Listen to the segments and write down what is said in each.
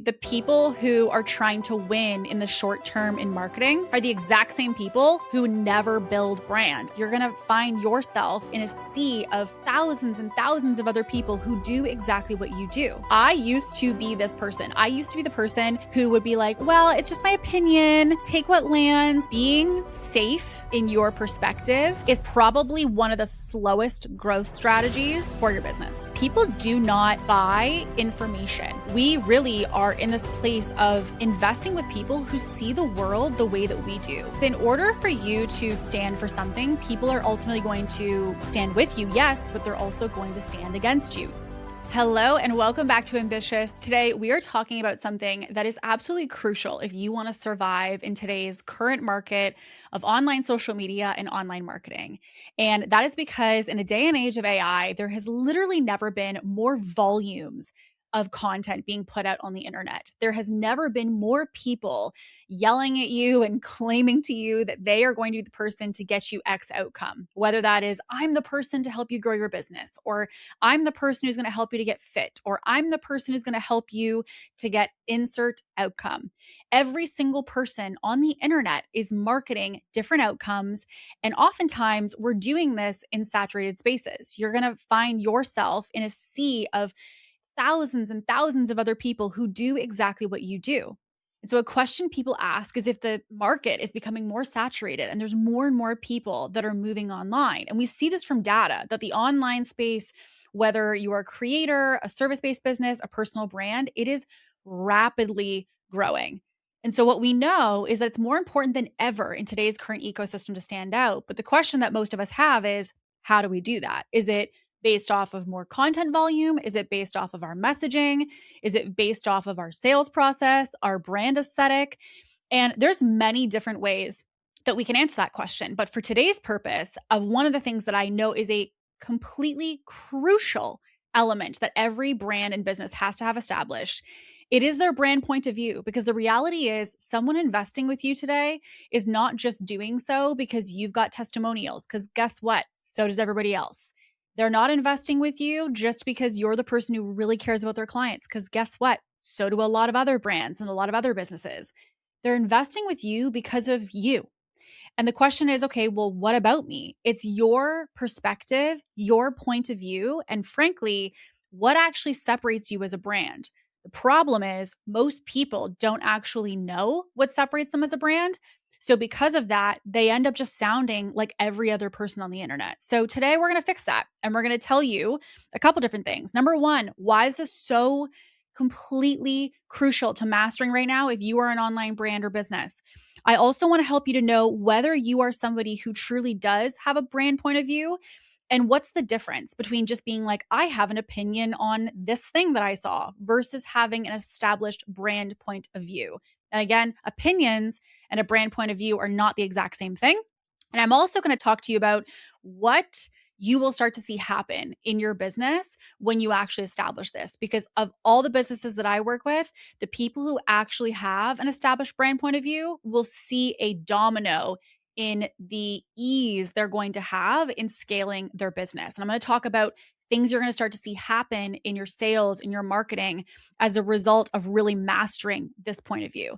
The people who are trying to win in the short term in marketing are the exact same people who never build brand. You're going to find yourself in a sea of thousands and thousands of other people who do exactly what you do. I used to be this person. I used to be the person who would be like, well, it's just my opinion. Take what lands. Being safe in your perspective is probably one of the slowest growth strategies for your business. People do not buy information. We really are in this place of investing with people who see the world the way that we do. In order for you to stand for something, people are ultimately going to stand with you, yes, but they're also going to stand against you. Hello and welcome back to Ambitious. Today, we are talking about something that is absolutely crucial if you want to survive in today's current market of online social media and online marketing. And that is because in a day and age of AI, there has literally never been more volumes of content being put out on the internet. There has never been more people yelling at you and claiming to you that they are going to be the person to get you X outcome. Whether that is, I'm the person to help you grow your business, or I'm the person who's going to help you to get fit, or I'm the person who's going to help you to get insert outcome. Every single person on the internet is marketing different outcomes. And oftentimes we're doing this in saturated spaces. You're going to find yourself in a sea of thousands and thousands of other people who do exactly what you do. And so a question people ask is if the market is becoming more saturated and there's more and more people that are moving online. And we see this from data that the online space, whether you are a creator, a service-based business, a personal brand, it is rapidly growing. And so what we know is that it's more important than ever in today's current ecosystem to stand out. But the question that most of us have is, how do we do that? Is it based off of more content volume? Is it based off of our messaging? Is it based off of our sales process, our brand aesthetic? And there's many different ways that we can answer that question. But for today's purpose, of one of the things that I know is a completely crucial element that every brand and business has to have established, it is their brand point of view. Because the reality is, someone investing with you today is not just doing so because you've got testimonials, because guess what? So does everybody else. They're not investing with you just because you're the person who really cares about their clients, because guess what? So do a lot of other brands and a lot of other businesses. They're investing with you because of you. And the question is, okay, well, what about me? It's your perspective, your point of view, and frankly, what actually separates you as a brand. The problem is most people don't actually know what separates them as a brand. So because of that, they end up just sounding like every other person on the internet. So today we're going to fix that. And we're going to tell you a couple different things. Number one, why this is so completely crucial to mastering right now if you are an online brand or business. I also want to help you to know whether you are somebody who truly does have a brand point of view. And what's the difference between just being like, I have an opinion on this thing that I saw versus having an established brand point of view. And again, opinions and a brand point of view are not the exact same thing. And I'm also going to talk to you about what you will start to see happen in your business when you actually establish this. Because of all the businesses that I work with, the people who actually have an established brand point of view will see a domino in the ease they're going to have in scaling their business. And I'm going to talk about things you're going to start to see happen in your sales, in your marketing, as a result of really mastering this point of view.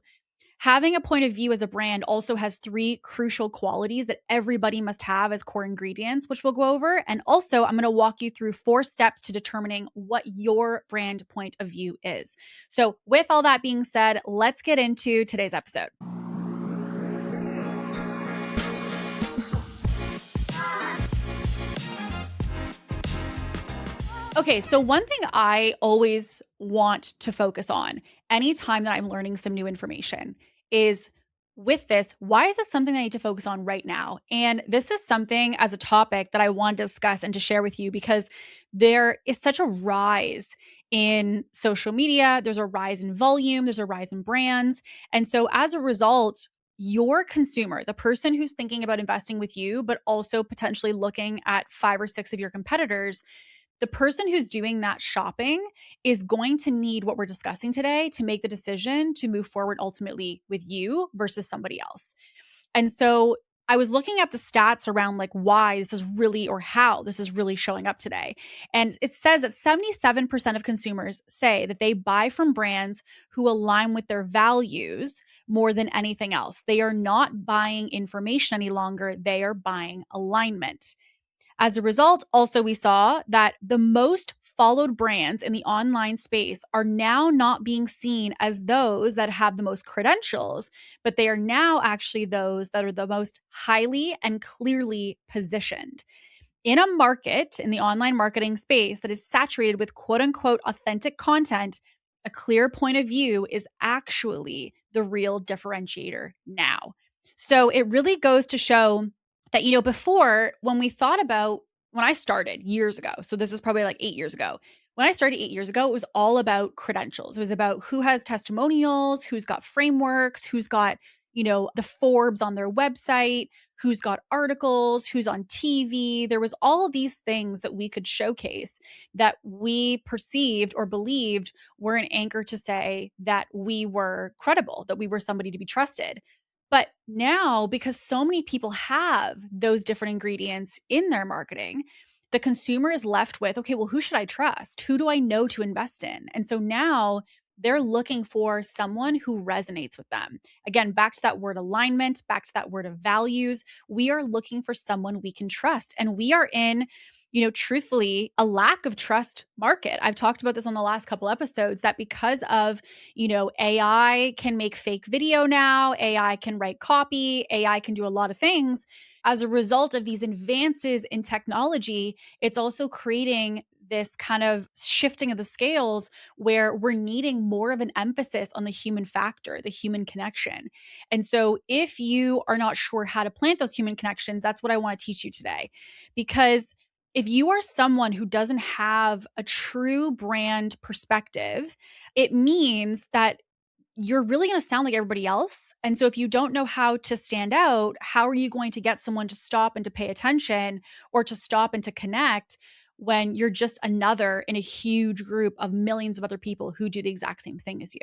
Having a point of view as a brand also has 3 crucial qualities that everybody must have as core ingredients, which we'll go over. And also, I'm going to walk you through 4 steps to determining what your brand point of view is. So with all that being said, let's get into today's episode. Okay, so one thing I always want to focus on anytime that I'm learning some new information is, with this, why is this something I need to focus on right now? And this is something as a topic that I want to discuss and to share with you because there is such a rise in social media. There's a rise in volume. There's a rise in brands. And so as a result, your consumer, the person who's thinking about investing with you, but also potentially looking at 5 or 6 of your competitors, the person who's doing that shopping is going to need what we're discussing today to make the decision to move forward ultimately with you versus somebody else. And so I was looking at the stats around like why this is really, or how this is really showing up today. And it says that 77% of consumers say that they buy from brands who align with their values more than anything else. They are not buying information any longer. They are buying alignment. As a result, also, we saw that the most followed brands in the online space are now not being seen as those that have the most credentials, but they are now actually those that are the most highly and clearly positioned. In a market, in the online marketing space that is saturated with quote unquote authentic content, a clear point of view is actually the real differentiator now. So it really goes to show that, before, when I started years ago, so this is probably like 8 years ago. When I started 8 years ago, it was all about credentials. It was about who has testimonials, who's got frameworks, who's got, the Forbes on their website, who's got articles, who's on TV. There was all of these things that we could showcase that we perceived or believed were an anchor to say that we were credible, that we were somebody to be trusted. But now, because so many people have those different ingredients in their marketing, the consumer is left with, okay, well, who should I trust? Who do I know to invest in? And so now they're looking for someone who resonates with them. Again, back to that word alignment, back to that word of values. We are looking for someone we can trust. And we are in, truthfully, a lack of trust market. I've talked about this on the last couple episodes, that because of, AI can make fake video now, AI can write copy, AI can do a lot of things. As a result of these advances in technology, it's also creating this kind of shifting of the scales where we're needing more of an emphasis on the human factor, the human connection. And so if you are not sure how to plant those human connections, that's what I want to teach you today. Because if you are someone who doesn't have a true brand perspective, it means that you're really going to sound like everybody else. And so if you don't know how to stand out, how are you going to get someone to stop and to pay attention, or to stop and to connect, when you're just another in a huge group of millions of other people who do the exact same thing as you?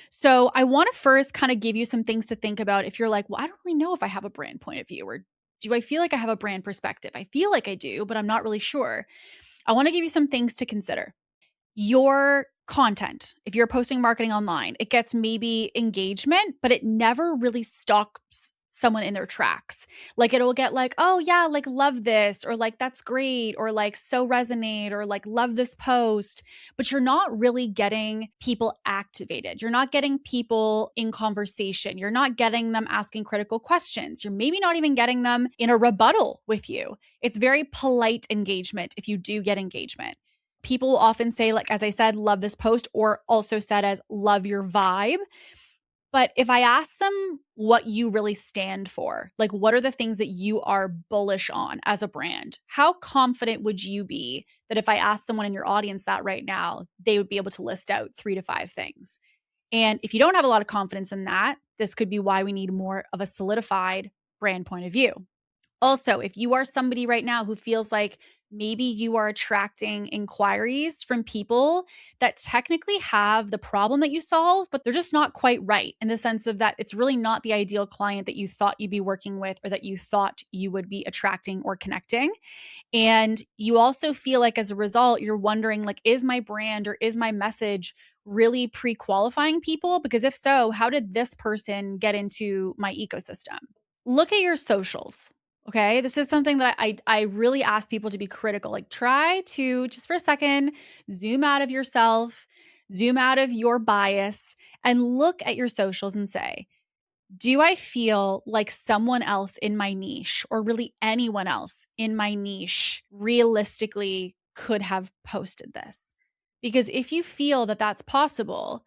So I want to first kind of give you some things to think about if you're like, well, I don't really know if I have a brand point of view, or do I feel like I have a brand perspective? I feel like I do, but I'm not really sure. I want to give you some things to consider. Your content, if you're posting marketing online, it gets maybe engagement, but it never really stops someone in their tracks. Like it'll get like, oh yeah, like love this, or like that's great, or like so resonate, or like love this post, but you're not really getting people activated. You're not getting people in conversation. You're not getting them asking critical questions. You're maybe not even getting them in a rebuttal with you. It's very polite engagement if you do get engagement. People often say, like, as I said, love this post, or also said as love your vibe. But if I ask them what you really stand for, like what are the things that you are bullish on as a brand, how confident would you be that if I asked someone in your audience that right now, they would be able to list out 3 to 5 things? And if you don't have a lot of confidence in that, this could be why we need more of a solidified brand point of view. Also, if you are somebody right now who feels like maybe you are attracting inquiries from people that technically have the problem that you solve, but they're just not quite right, in the sense of that it's really not the ideal client that you thought you'd be working with, or that you thought you would be attracting or connecting. And you also feel like as a result, you're wondering, like, is my brand or is my message really pre-qualifying people? Because if so, how did this person get into my ecosystem? Look at your socials. Okay, this is something that I really ask people to be critical. Like, try to just for a second zoom out of yourself, zoom out of your bias, and look at your socials and say, do I feel like someone else in my niche, or really anyone else in my niche, realistically could have posted this? Because if you feel that that's possible,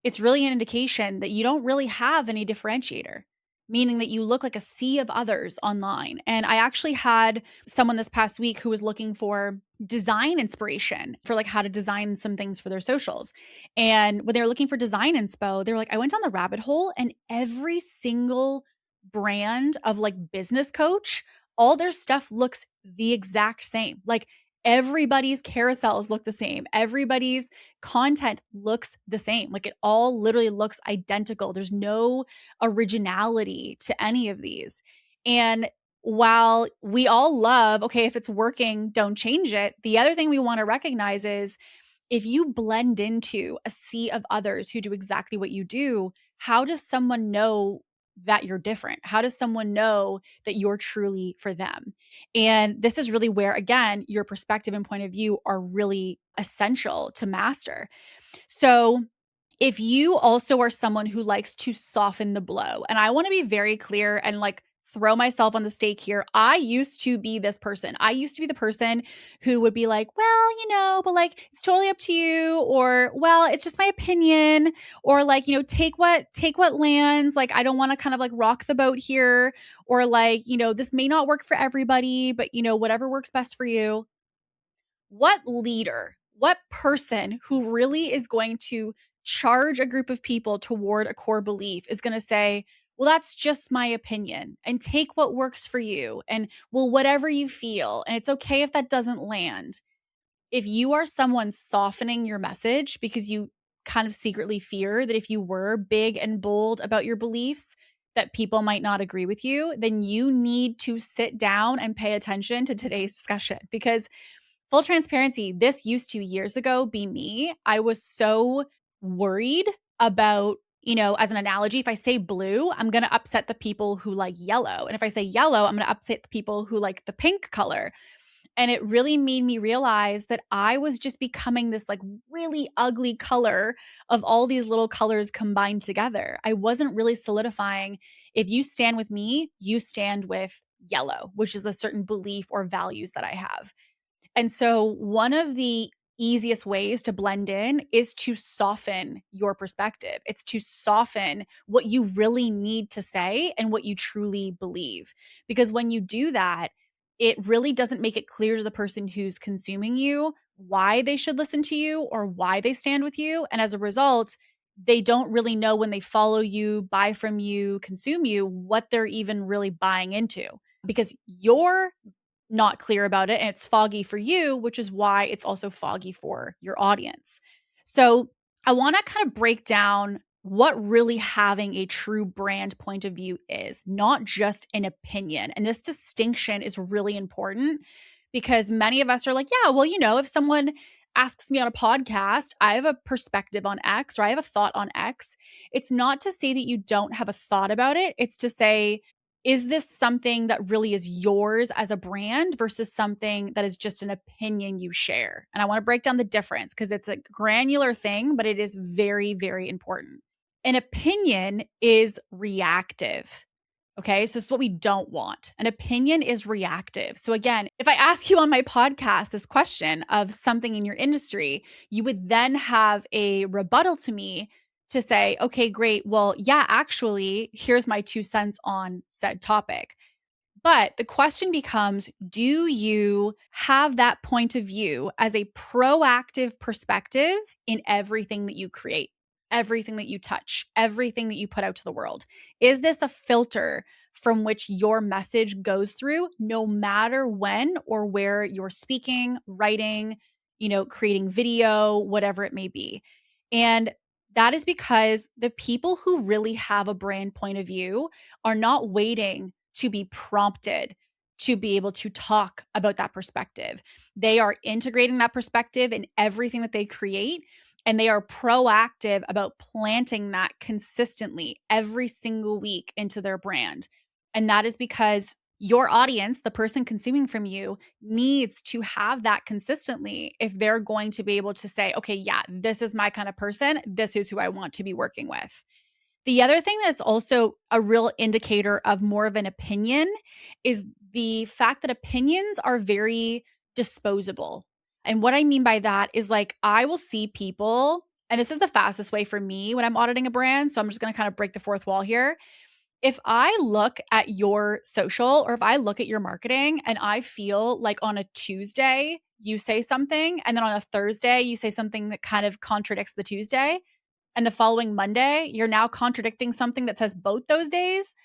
it's really an indication that you don't really have any differentiator, meaning that you look like a sea of others online. And I actually had someone this past week who was looking for design inspiration for like how to design some things for their socials. And when they were looking for design inspo, they were like, I went down the rabbit hole, and every single brand of like business coach, all their stuff looks the exact same. Like everybody's carousels look the same. Everybody's content looks the same. Like it all literally looks identical. There's no originality to any of these. And while we all love, okay, if it's working, don't change it, the other thing we want to recognize is if you blend into a sea of others who do exactly what you do, how does someone know that you're different? How does someone know that you're truly for them? And this is really where, again, your perspective and point of view are really essential to master. So, if you also are someone who likes to soften the blow, and I want to be very clear and like throw myself on the stake here. I used to be this person. I used to be the person who would be like, well, but like it's totally up to you, or well, it's just my opinion, or like, take what lands. Like I don't want to kind of like rock the boat here, or like, this may not work for everybody, but whatever works best for you. What leader, what person who really is going to charge a group of people toward a core belief is going to say, well, that's just my opinion and take what works for you and well, whatever you feel. And it's okay if that doesn't land. If you are someone softening your message because you kind of secretly fear that if you were big and bold about your beliefs, that people might not agree with you, then you need to sit down and pay attention to today's discussion because full transparency, this used to years ago be me. I was so worried about, as an analogy, if I say blue, I'm going to upset the people who like yellow. And if I say yellow, I'm going to upset the people who like the pink color. And it really made me realize that I was just becoming this like really ugly color of all these little colors combined together. I wasn't really solidifying. If you stand with me, you stand with yellow, which is a certain belief or values that I have. And so one of the easiest ways to blend in is to soften your perspective. It's to soften what you really need to say and what you truly believe. Because when you do that, it really doesn't make it clear to the person who's consuming you why they should listen to you or why they stand with you. And as a result, they don't really know when they follow you, buy from you, consume you, what they're even really buying into because you're not clear about it and it's foggy for you, which is why it's also foggy for your audience. So I want to kind of break down what really having a true brand point of view is, not just an opinion. And this distinction is really important because many of us are like, yeah, well, if someone asks me on a podcast, I have a perspective on X or I have a thought on X. It's not to say that you don't have a thought about it. It's to say, is this something that really is yours as a brand versus something that is just an opinion you share? And I want to break down the difference because it's a granular thing, but it is very, very important. An opinion is reactive. Okay, so this is what we don't want. An opinion is reactive. So again, if I ask you on my podcast this question of something in your industry, you would then have a rebuttal to me to say, okay, great. Well, yeah, actually, here's my 2 cents on said topic. But the question becomes, do you have that point of view as a proactive perspective in everything that you create, everything that you touch, everything that you put out to the world? Is this a filter from which your message goes through no matter when or where you're speaking, writing, creating video, whatever it may be? And that is because the people who really have a brand point of view are not waiting to be prompted to be able to talk about that perspective. They are integrating that perspective in everything that they create, and they are proactive about planting that consistently every single week into their brand. And that is because your audience, the person consuming from you, needs to have that consistently if they're going to be able to say, okay, yeah, this is my kind of person. This is who I want to be working with. The other thing that's also a real indicator of more of an opinion is the fact that opinions are very disposable. And what I mean by that is like, I will see people, and this is the fastest way for me when I'm auditing a brand. So I'm just going to kind of break the fourth wall here. If I look at your social or if I look at your marketing and I feel like on a Tuesday, you say something, and then on a Thursday, you say something that kind of contradicts the Tuesday, and the following Monday, you're now contradicting something that says both those days,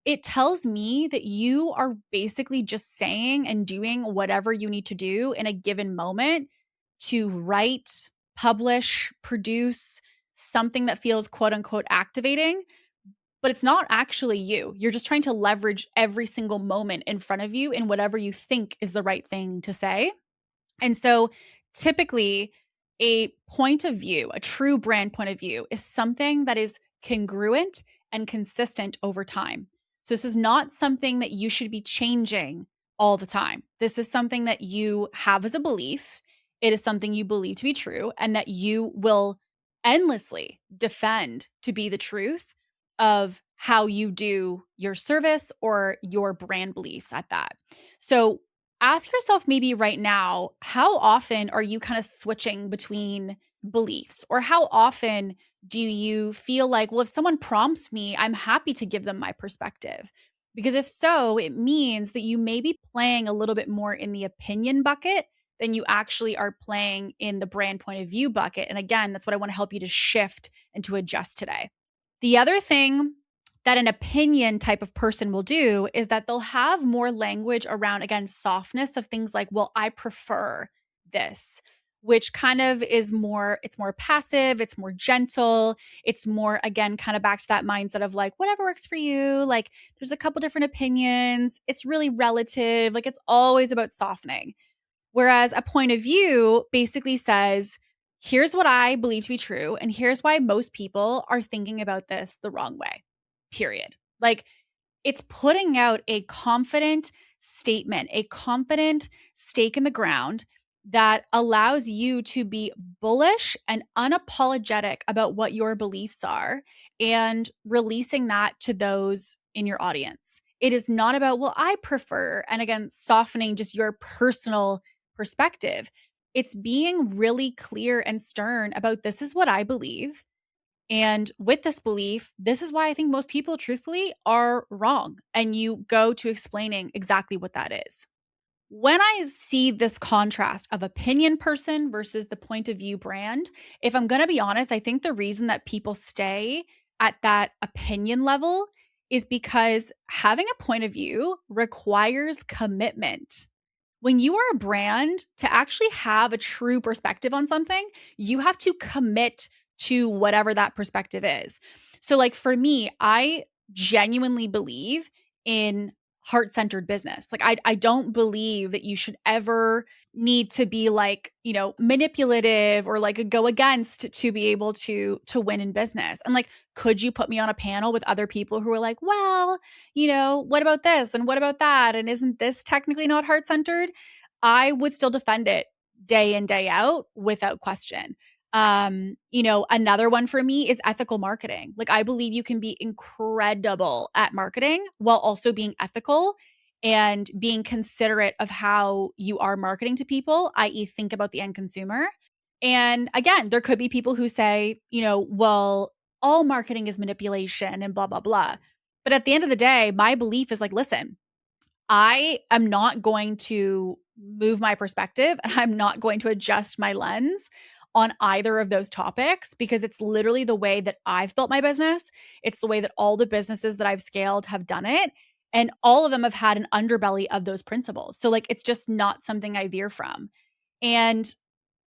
it tells me that you are basically just saying and doing whatever you need to do in a given moment to write, publish, produce something that feels quote unquote activating, but it's not actually you. You're just trying to leverage every single moment in front of you in whatever you think is the right thing to say. And so typically, a point of view, a true brand point of view, is something that is congruent and consistent over time. So this is not something that you should be changing all the time. This is something that you have as a belief. It is something you believe to be true and that you will endlessly defend to be the truth of how you do your service or your brand beliefs at that. So ask yourself maybe right now, how often are you kind of switching between beliefs? Or how often do you feel like, well, if someone prompts me, I'm happy to give them my perspective? Because if so, it means that you may be playing a little bit more in the opinion bucket than you actually are playing in the brand point of view bucket. And again, that's what I want to help you to shift and to adjust today. The other thing that an opinion type of person will do is that they'll have more language around, again, softness of things like, well, I prefer this, which kind of is more, it's more passive, it's more gentle, it's more, again, kind of back to that mindset of like, whatever works for you. Like, there's a couple different opinions. It's really relative. Like, it's always about softening. Whereas a point of view basically says, here's what I believe to be true, and here's why most people are thinking about this the wrong way. Period. Like, it's putting out a confident statement, a confident stake in the ground that allows you to be bullish and unapologetic about what your beliefs are and releasing that to those in your audience. It is not about, well, I prefer, and again, softening just your personal perspective. It's being really clear and stern about this is what I believe. And with this belief, this is why I think most people, truthfully, are wrong. And you go to explaining exactly what that is. When I see this contrast of opinion person versus the point of view brand, if I'm going to be honest, I think the reason that people stay at that opinion level is because having a point of view requires commitment. When you are a brand, to actually have a true perspective on something, you have to commit to whatever that perspective is. So like for me, I genuinely believe in heart-centered business. Like I don't believe that you should ever need to be like, manipulative or like go against to be able to win in business. And like, could you put me on a panel with other people who are like, well, what about this and what about that? And isn't this technically not heart-centered? I would still defend it day in, day out without question. Another one for me is ethical marketing. Like I believe you can be incredible at marketing while also being ethical and being considerate of how you are marketing to people, i.e. think about the end consumer. And again, there could be people who say, well, all marketing is manipulation and blah, blah, blah. But at the end of the day, my belief is like, listen, I am not going to move my perspective and I'm not going to adjust my lens on either of those topics because it's literally the way that I've built my business. It's the way that all the businesses that I've scaled have done it. And all of them have had an underbelly of those principles. So like, it's just not something I veer from. And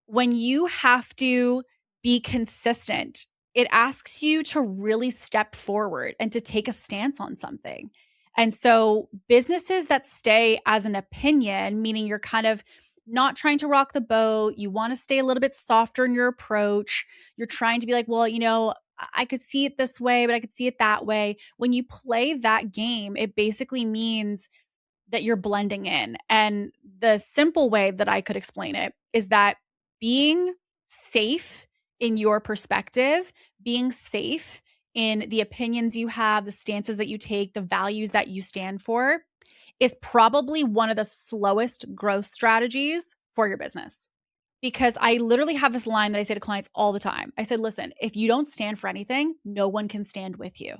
when you have to be consistent, it asks you to really step forward and to take a stance on something. And so businesses that stay as an opinion, meaning you're kind of not trying to rock the boat, you want to stay a little bit softer in your approach. You're trying to be like, well, I could see it this way, but I could see it that way. When you play that game, it basically means that you're blending in. And the simple way that I could explain it is that being safe in your perspective, being safe in the opinions you have, the stances that you take, the values that you stand for, is probably one of the slowest growth strategies for your business. Because I literally have this line that I say to clients all the time. I said, listen, if you don't stand for anything, no one can stand with you.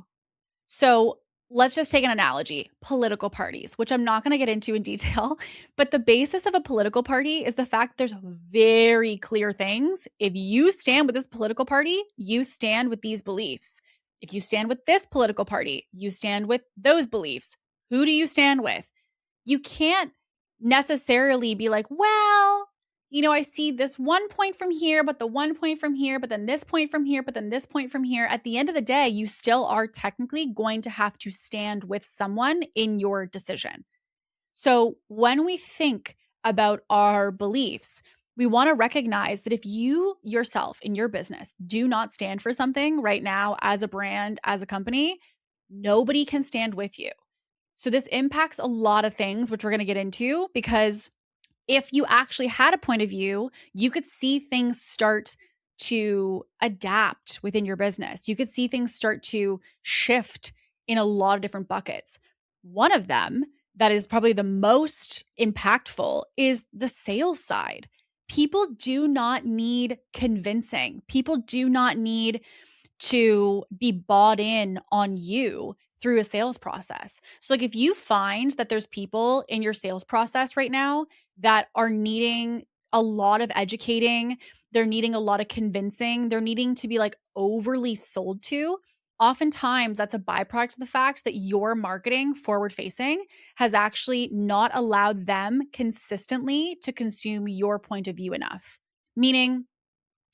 So let's just take an analogy, political parties, which I'm not going to get into in detail, but the basis of a political party is the fact there's very clear things. If you stand with this political party, you stand with these beliefs. If you stand with this political party, you stand with those beliefs. Who do you stand with? You can't necessarily be like, well, I see this one point from here, but the one point from here, but then this point from here, but then this point from here. At the end of the day, you still are technically going to have to stand with someone in your decision. So when we think about our beliefs, we want to recognize that if you yourself in your business do not stand for something right now as a brand, as a company, nobody can stand with you. So this impacts a lot of things, which we're going to get into, because if you actually had a point of view, you could see things start to adapt within your business. You could see things start to shift in a lot of different buckets. One of them that is probably the most impactful is the sales side. People do not need convincing. People do not need to be bought in on you through a sales process. So like if you find that there's people in your sales process right now that are needing a lot of educating, they're needing a lot of convincing, they're needing to be like overly sold to, oftentimes that's a byproduct of the fact that your marketing forward facing has actually not allowed them consistently to consume your point of view enough. Meaning,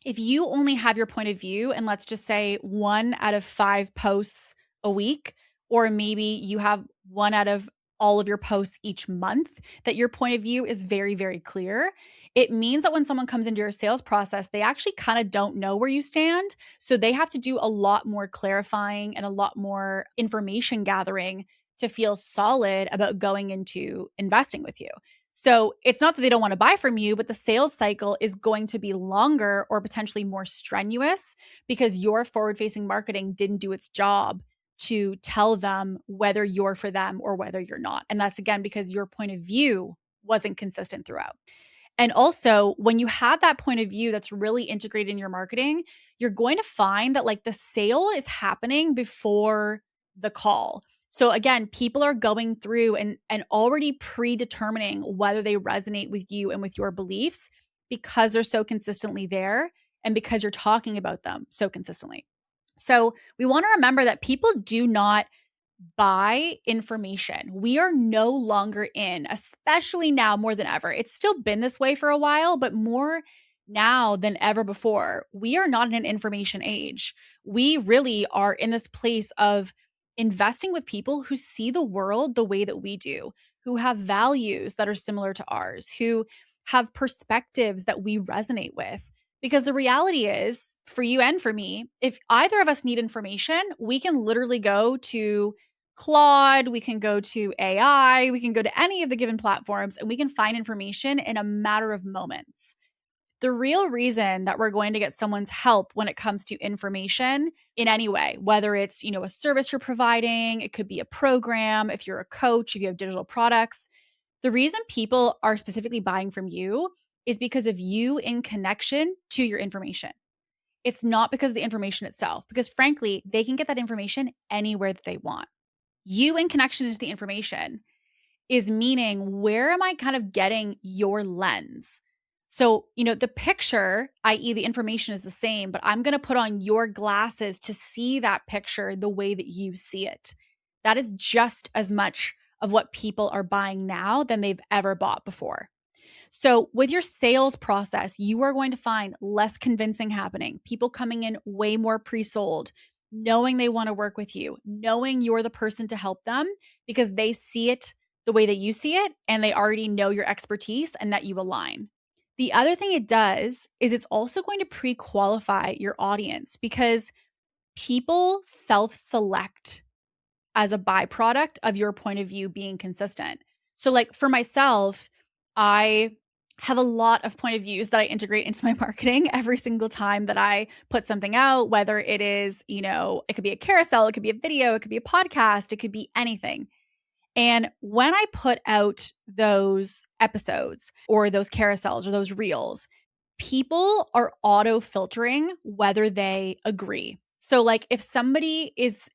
if you only have your point of view and let's just say 1 out of 5 posts a week, or maybe you have 1 out of all of your posts each month, that your point of view is very, very clear, it means that when someone comes into your sales process, they actually kind of don't know where you stand. So they have to do a lot more clarifying and a lot more information gathering to feel solid about going into investing with you. So it's not that they don't want to buy from you, but the sales cycle is going to be longer or potentially more strenuous because your forward-facing marketing didn't do its job to tell them whether you're for them or whether you're not. And that's again because your point of view wasn't consistent throughout. And also, when you have that point of view that's really integrated in your marketing, you're going to find that like the sale is happening before the call. So again, people are going through and already predetermining whether they resonate with you and with your beliefs because they're so consistently there and because you're talking about them so consistently. So we want to remember that people do not buy information. We are no longer in, especially now more than ever. It's still been this way for a while, but more now than ever before. We are not in an information age. We really are in this place of investing with people who see the world the way that we do, who have values that are similar to ours, who have perspectives that we resonate with. Because the reality is, for you and for me, if either of us need information, we can literally go to Claude, we can go to AI, we can go to any of the given platforms, and we can find information in a matter of moments. The real reason that we're going to get someone's help when it comes to information in any way, whether it's, a service you're providing, it could be a program, if you're a coach, if you have digital products, the reason people are specifically buying from you is because of you in connection to your information. It's not because of the information itself, because frankly, they can get that information anywhere that they want. You in connection to the information is meaning, where am I kind of getting your lens? So, the picture, i.e. the information is the same, but I'm going to put on your glasses to see that picture the way that you see it. That is just as much of what people are buying now than they've ever bought before. So with your sales process, you are going to find less convincing happening, people coming in way more pre-sold, knowing they want to work with you, knowing you're the person to help them because they see it the way that you see it and they already know your expertise and that you align. The other thing it does is it's also going to pre-qualify your audience because people self-select as a byproduct of your point of view being consistent. So like for myself, I have a lot of point of views that I integrate into my marketing every single time that I put something out, whether it is, it could be a carousel, it could be a video, it could be a podcast, it could be anything. And when I put out those episodes or those carousels or those reels, people are auto filtering whether they agree. So like if somebody is,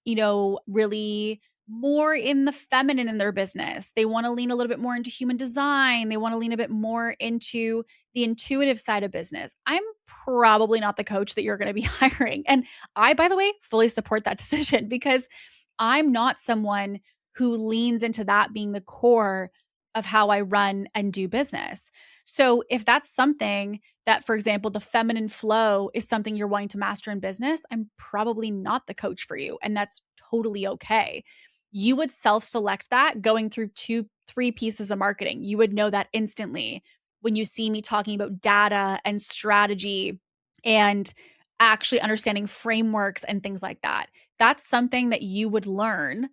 really more in the feminine in their business, they want to lean a little bit more into human design, they want to lean a bit more into the intuitive side of business, I'm probably not the coach that you're going to be hiring. And I, by the way, fully support that decision because I'm not someone who leans into that being the core of how I run and do business. So if that's something that, for example, the feminine flow is something you're wanting to master in business, I'm probably not the coach for you. And that's totally okay. You would self select that going through 2, 3 pieces of marketing. You would know that instantly when you see me talking about data and strategy and actually understanding frameworks and things like that. That's something that you would learn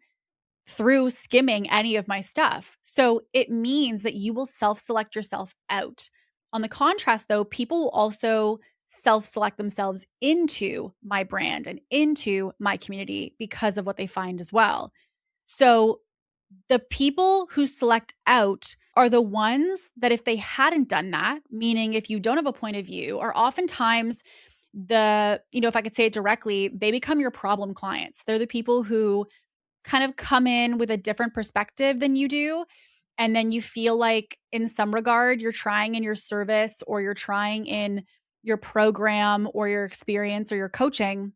through skimming any of my stuff. So it means that you will self select yourself out. On the contrast, though, people will also self select themselves into my brand and into my community because of what they find as well. So the people who select out are the ones that, if they hadn't done that, meaning if you don't have a point of view, are oftentimes if I could say it directly, they become your problem clients. They're the people who kind of come in with a different perspective than you do. And then you feel like, in some regard, you're trying in your service or you're trying in your program or your experience or your coaching.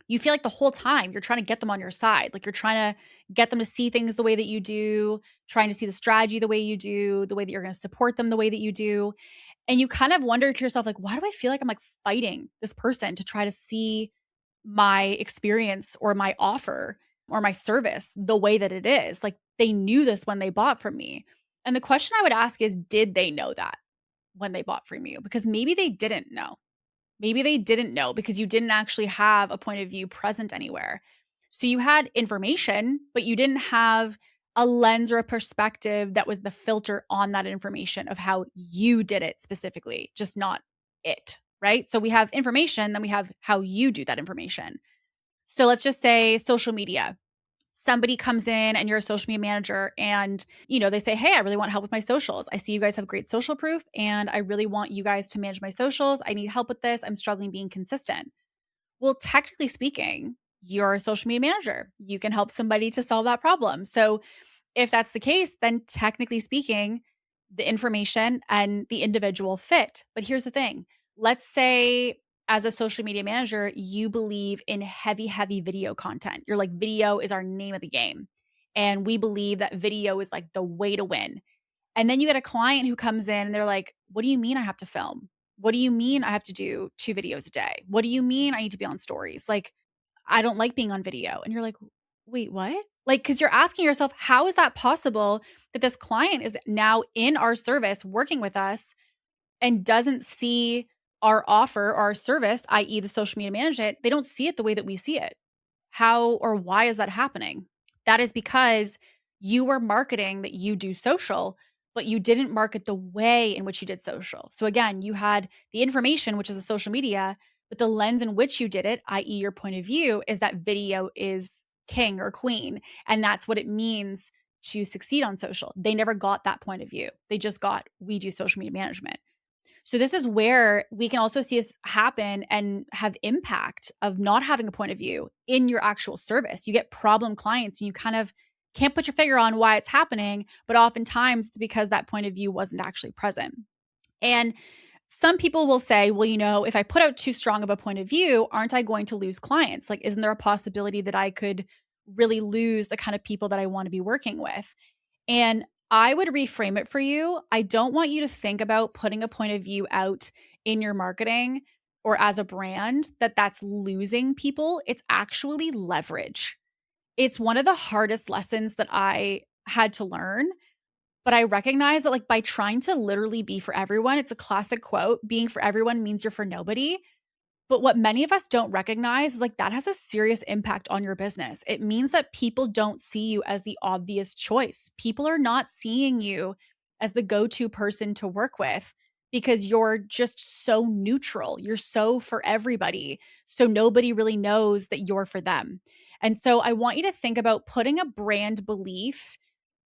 You feel like the whole time you're trying to get them on your side. Like you're trying to get them to see things the way that you do, trying to see the strategy the way you do, the way that you're going to support them the way that you do. And you kind of wonder to yourself, like, why do I feel like I'm like fighting this person to try to see my experience or my offer or my service the way that it is? Like, they knew this when they bought from me. And the question I would ask is, did they know that when they bought from you? Because maybe they didn't know. Maybe they didn't know because you didn't actually have a point of view present anywhere. So you had information, but you didn't have a lens or a perspective that was the filter on that information of how you did it specifically, just not it, right? So we have information, then we have how you do that information. So let's just say social media. Somebody comes in and you're a social media manager and, they say, "Hey, I really want help with my socials. I see you guys have great social proof and I really want you guys to manage my socials. I need help with this. I'm struggling being consistent." Well, technically speaking, you're a social media manager. You can help somebody to solve that problem. So if that's the case, then technically speaking, the information and the individual fit. But here's the thing. Let's say, as a social media manager, you believe in heavy, heavy video content. You're like, video is our name of the game. And we believe that video is like the way to win. And then you get a client who comes in and they're like, "What do you mean I have to film? What do you mean I have to do 2 videos a day? What do you mean I need to be on stories? Like, I don't like being on video." And you're like, "Wait, what?" Like, because you're asking yourself, how is that possible that this client is now in our service working with us and doesn't see our offer or our service, i.e., the social media management? They don't see it the way that we see it. How or why is that happening? That is because you were marketing that you do social, but you didn't market the way in which you did social. So again, you had the information, which is the social media, but the lens in which you did it, i.e., your point of view, is that video is king or queen. And that's what it means to succeed on social. They never got that point of view. They just got, we do social media management. So this is where we can also see this happen and have impact of not having a point of view in your actual service. You get problem clients and you kind of can't put your finger on why it's happening, but oftentimes it's because that point of view wasn't actually present. And some people will say, well, if I put out too strong of a point of view, aren't I going to lose clients? Like, isn't there a possibility that I could really lose the kind of people that I want to be working with? And I would reframe it for you. I don't want you to think about putting a point of view out in your marketing or as a brand that's losing people. It's actually leverage. It's one of the hardest lessons that I had to learn. But I recognize that, like, by trying to literally be for everyone, it's a classic quote, being for everyone means you're for nobody. But what many of us don't recognize is, like, that has a serious impact on your business. It means that people don't see you as the obvious choice. People are not seeing you as the go-to person to work with because you're just so neutral. You're so for everybody. So nobody really knows that you're for them. And so I want you to think about putting a brand belief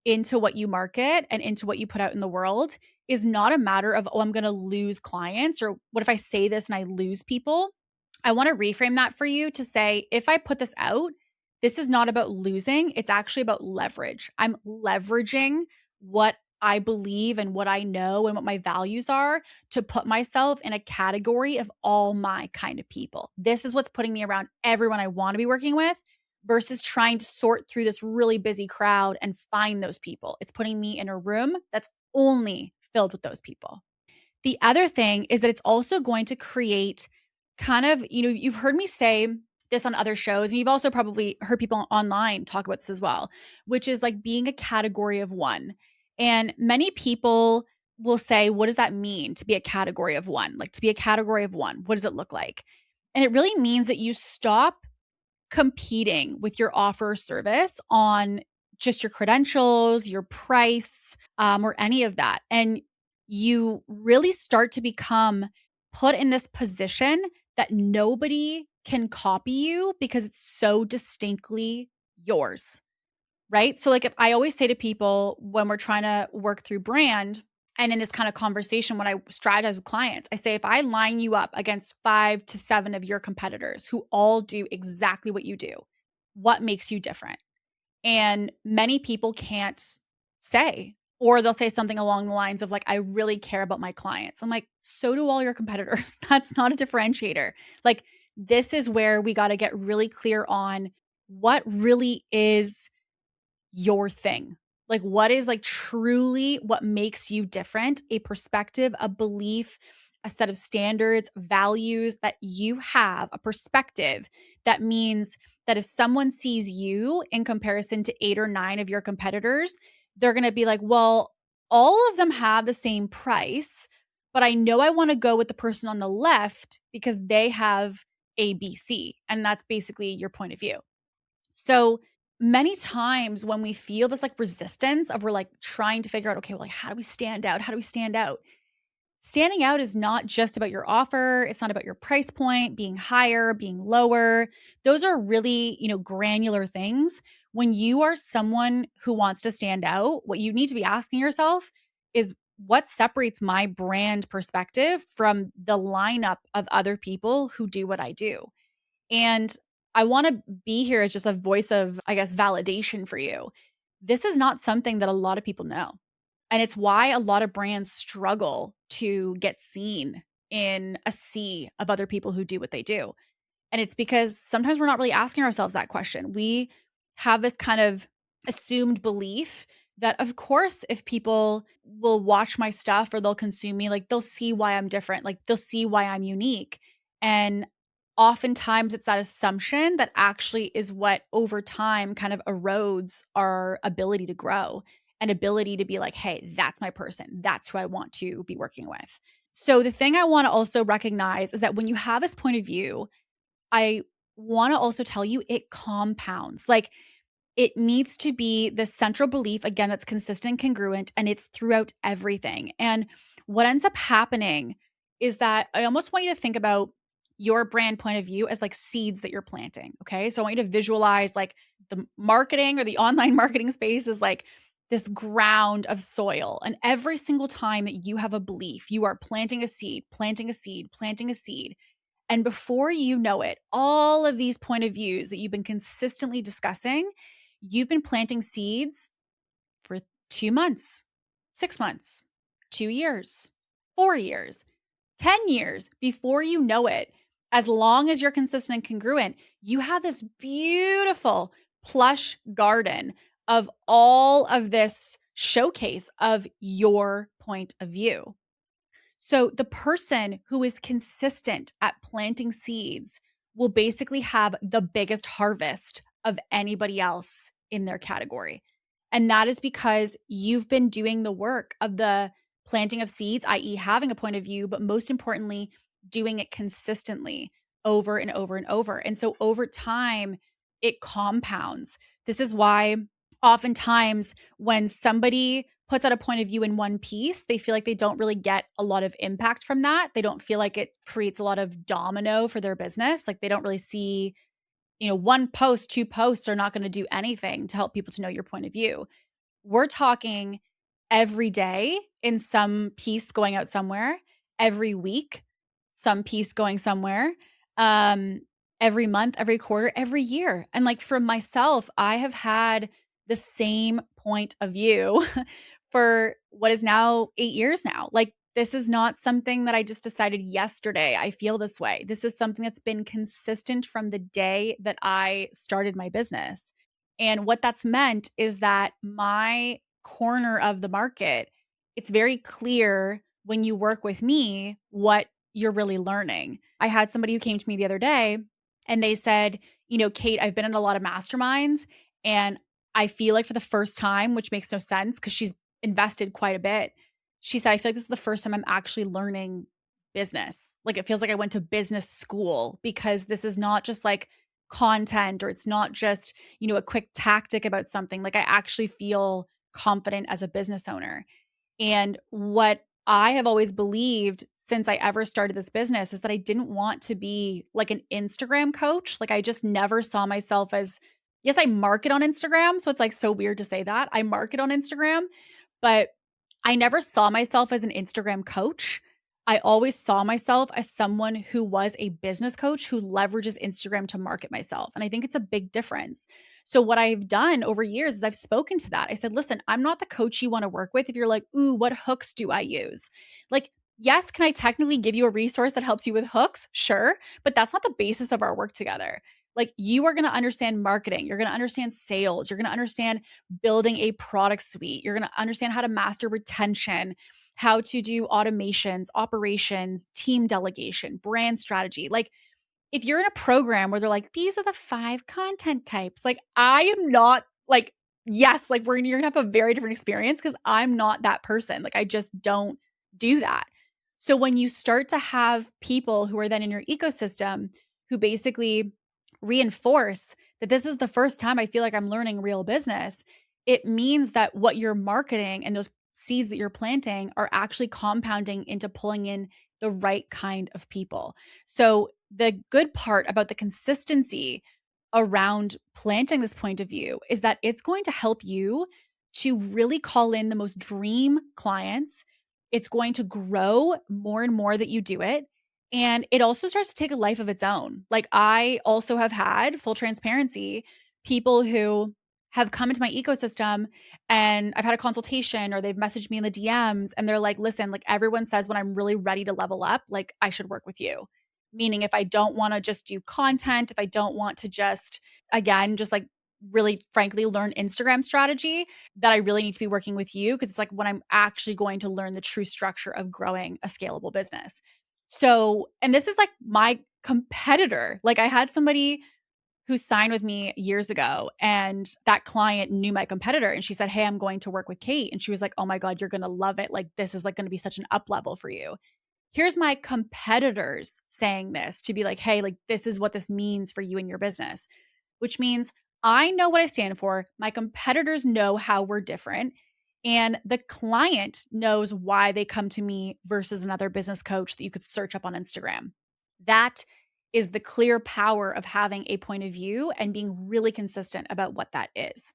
into what you market and into what you put out in the world is not a matter of, oh, I'm going to lose clients, or what if I say this and I lose people? I want to reframe that for you to say, if I put this out, this is not about losing. It's actually about leverage. I'm leveraging what I believe and what I know and what my values are to put myself in a category of all my kind of people. This is what's putting me around everyone I want to be working with versus trying to sort through this really busy crowd and find those people. It's putting me in a room that's only filled with those people. The other thing is that it's also going to create kind of, you've heard me say this on other shows, and you've also probably heard people online talk about this as well, which is like being a category of one. And many people will say, what does that mean to be a category of one? Like to be a category of one, what does it look like? And it really means that you stop competing with your offer or service on just your credentials, your price, or any of that. And you really start to become put in this position that nobody can copy you because it's so distinctly yours, right? So, like, if I always say to people when we're trying to work through brand, and in this kind of conversation, when I strategize with clients, I say, if I line you up against 5 to 7 of your competitors who all do exactly what you do, what makes you different? And many people can't say, or they'll say something along the lines of like, I really care about my clients. I'm like, so do all your competitors. That's not a differentiator. Like, this is where we got to get really clear on what really is your thing. Like, what is like truly what makes you different, a perspective, a belief, a set of standards, values that you have, a perspective that means that if someone sees you in comparison to 8 or 9 of your competitors, they're going to be like, well, all of them have the same price, but I know I want to go with the person on the left because they have ABC. And that's basically your point of view. So many times when we feel this like resistance of we're like trying to figure out, okay, well, like, how do we stand out? How do we stand out? Standing out is not just about your offer. It's not about your price point, being higher, being lower. Those are really, granular things. When you are someone who wants to stand out, what you need to be asking yourself is, what separates my brand perspective from the lineup of other people who do what I do? And I want to be here as just a voice of, I guess, validation for you. This is not something that a lot of people know. And it's why a lot of brands struggle to get seen in a sea of other people who do what they do. And it's because sometimes we're not really asking ourselves that question. We have this kind of assumed belief that, of course, if people will watch my stuff or they'll consume me, like they'll see why I'm different, like they'll see why I'm unique. And oftentimes it's that assumption that actually is what over time kind of erodes our ability to grow and ability to be like, hey, that's my person. That's who I want to be working with. So the thing I want to also recognize is that when you have this point of view, I want to also tell you it compounds. Like, it needs to be the central belief, again, that's consistent, congruent, and it's throughout everything. And what ends up happening is that I almost want you to think about your brand point of view as like seeds that you're planting. Okay. So I want you to visualize like the marketing or the online marketing space is like this ground of soil. And every single time that you have a belief, you are planting a seed, planting a seed, planting a seed. And before you know it, all of these point of views that you've been consistently discussing, you've been planting seeds for 2 months, 6 months, 2 years, 4 years, 10 years. Before you know it, as long as you're consistent and congruent, you have this beautiful plush garden of all of this showcase of your point of view. So the person who is consistent at planting seeds will basically have the biggest harvest of anybody else in their category. And that is because you've been doing the work of the planting of seeds, i.e., having a point of view, but most importantly, doing it consistently over and over and over. And so over time, it compounds. This is why oftentimes when somebody puts out a point of view in one piece, they feel like they don't really get a lot of impact from that. They don't feel like it creates a lot of domino for their business. Like they don't really see, one post, 2 posts are not going to do anything to help people to know your point of view. We're talking every day in some piece going out somewhere, every week, some piece going somewhere, every month, every quarter, every year. And like for myself, I have had the same point of view for what is now 8 years now. Like, this is not something that I just decided yesterday. I feel this way. This is something that's been consistent from the day that I started my business. And what that's meant is that my corner of the market, it's very clear when you work with me, what you're really learning. I had somebody who came to me the other day and they said, Kate, I've been in a lot of masterminds and I feel like for the first time, which makes no sense because she's invested quite a bit. She said, I feel like this is the first time I'm actually learning business. Like it feels like I went to business school because this is not just like content or it's not just, a quick tactic about something. Like I actually feel confident as a business owner. And what I have always believed since I ever started this business is that I didn't want to be like an Instagram coach. Like I just never saw myself as, yes, I market on Instagram. So it's like so weird to say that. I market on Instagram, but I never saw myself as an Instagram coach. I always saw myself as someone who was a business coach who leverages Instagram to market myself. And I think it's a big difference. So what I've done over years is I've spoken to that. I said, listen, I'm not the coach you want to work with if you're like, ooh, what hooks do I use? Like, yes, can I technically give you a resource that helps you with hooks? Sure. But that's not the basis of our work together. Like you are going to understand marketing. You're going to understand sales. You're going to understand building a product suite. You're going to understand how to master retention, how to do automations, operations, team delegation, brand strategy. Like if you're in a program where they're like, these are the 5 content types, like I am not like, yes, like you're gonna have a very different experience because I'm not that person. Like I just don't do that. So when you start to have people who are then in your ecosystem who basically reinforce that this is the first time I feel like I'm learning real business, it means that what you're marketing and those seeds that you're planting are actually compounding into pulling in the right kind of people. So the good part about the consistency around planting this point of view is that it's going to help you to really call in the most dream clients. It's going to grow more and more that you do it. And it also starts to take a life of its own. Like I also have had, full transparency, people who have come into my ecosystem and I've had a consultation or they've messaged me in the DMs and they're like, listen, like everyone says when I'm really ready to level up, like I should work with you. Meaning if I don't want to just do content, if I don't want to just, again, just like really frankly learn Instagram strategy, that I really need to be working with you because it's like when I'm actually going to learn the true structure of growing a scalable business. So, and this is like my competitor. Like I had somebody who signed with me years ago and that client knew my competitor and she said, hey, I'm going to work with Kate. And she was like, oh my God, you're going to love it. Like this is like going to be such an up level for you. Here's my competitors saying this to be like, hey, like this is what this means for you and your business, which means I know what I stand for. My competitors know how we're different. And the client knows why they come to me versus another business coach that you could search up on Instagram. That is the clear power of having a point of view and being really consistent about what that is.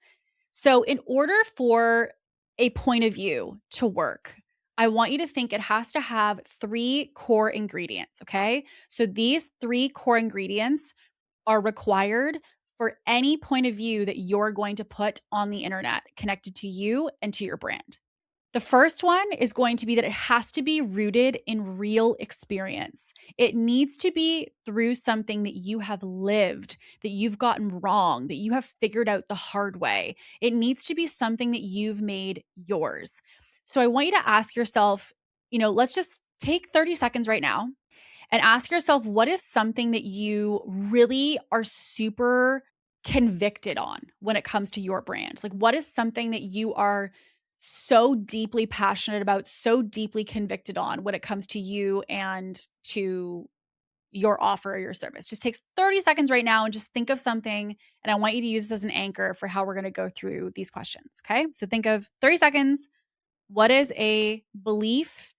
So, in order for a point of view to work, I want you to think it has to have 3 core ingredients, okay? So, these 3 core ingredients are required for any point of view that you're going to put on the internet connected to you and to your brand. The first one is going to be that it has to be rooted in real experience. It needs to be through something that you have lived, that you've gotten wrong, that you have figured out the hard way. It needs to be something that you've made yours. So I want you to ask yourself, let's just take 30 seconds right now and ask yourself, what is something that you really are super convicted on when it comes to your brand? Like, what is something that you are so deeply passionate about, so deeply convicted on when it comes to you and to your offer or your service? Just takes 30 seconds right now and just think of something. And I want you to use this as an anchor for how we're going to go through these questions. Okay. So think of 30 seconds. What is a belief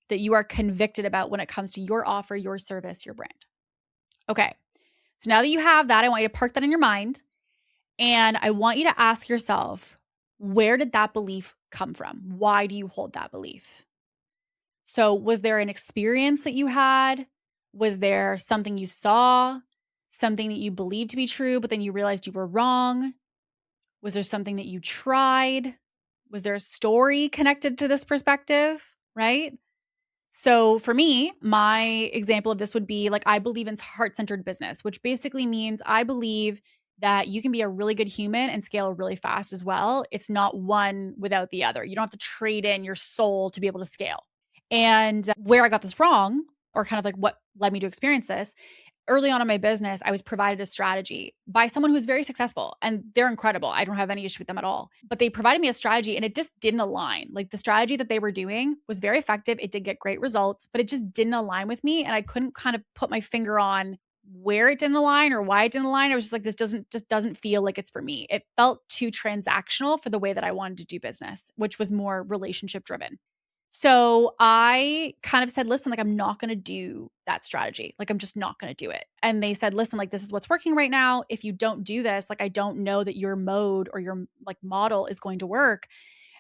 that you are convicted about when it comes to your offer, your service, your brand? Okay. So now that you have that, I want you to park that in your mind. And I want you to ask yourself, where did that belief come from? Why do you hold that belief? So was there an experience that you had? Was there something you saw? Something that you believed to be true, but then you realized you were wrong? Was there something that you tried? Was there a story connected to this perspective? Right? So for me, my example of this would be like, I believe in heart-centered business, which basically means I believe that you can be a really good human and scale really fast as well. It's not one without the other. You don't have to trade in your soul to be able to scale. And where I got this wrong, or kind of like what led me to experience this, early on in my business, I was provided a strategy by someone who's very successful, and they're incredible. I don't have any issue with them at all. But they provided me a strategy and it just didn't align. Like the strategy that they were doing was very effective. It did get great results, but it just didn't align with me. And I couldn't kind of put my finger on where it didn't align or why it didn't align. I was just like, this doesn't feel like it's for me. It felt too transactional for the way that I wanted to do business, which was more relationship driven. So I kind of said, listen, like, I'm not going to do that strategy. Like, I'm just not going to do it. And they said, listen, like, this is what's working right now. If you don't do this, like, I don't know that your mode or your like model is going to work.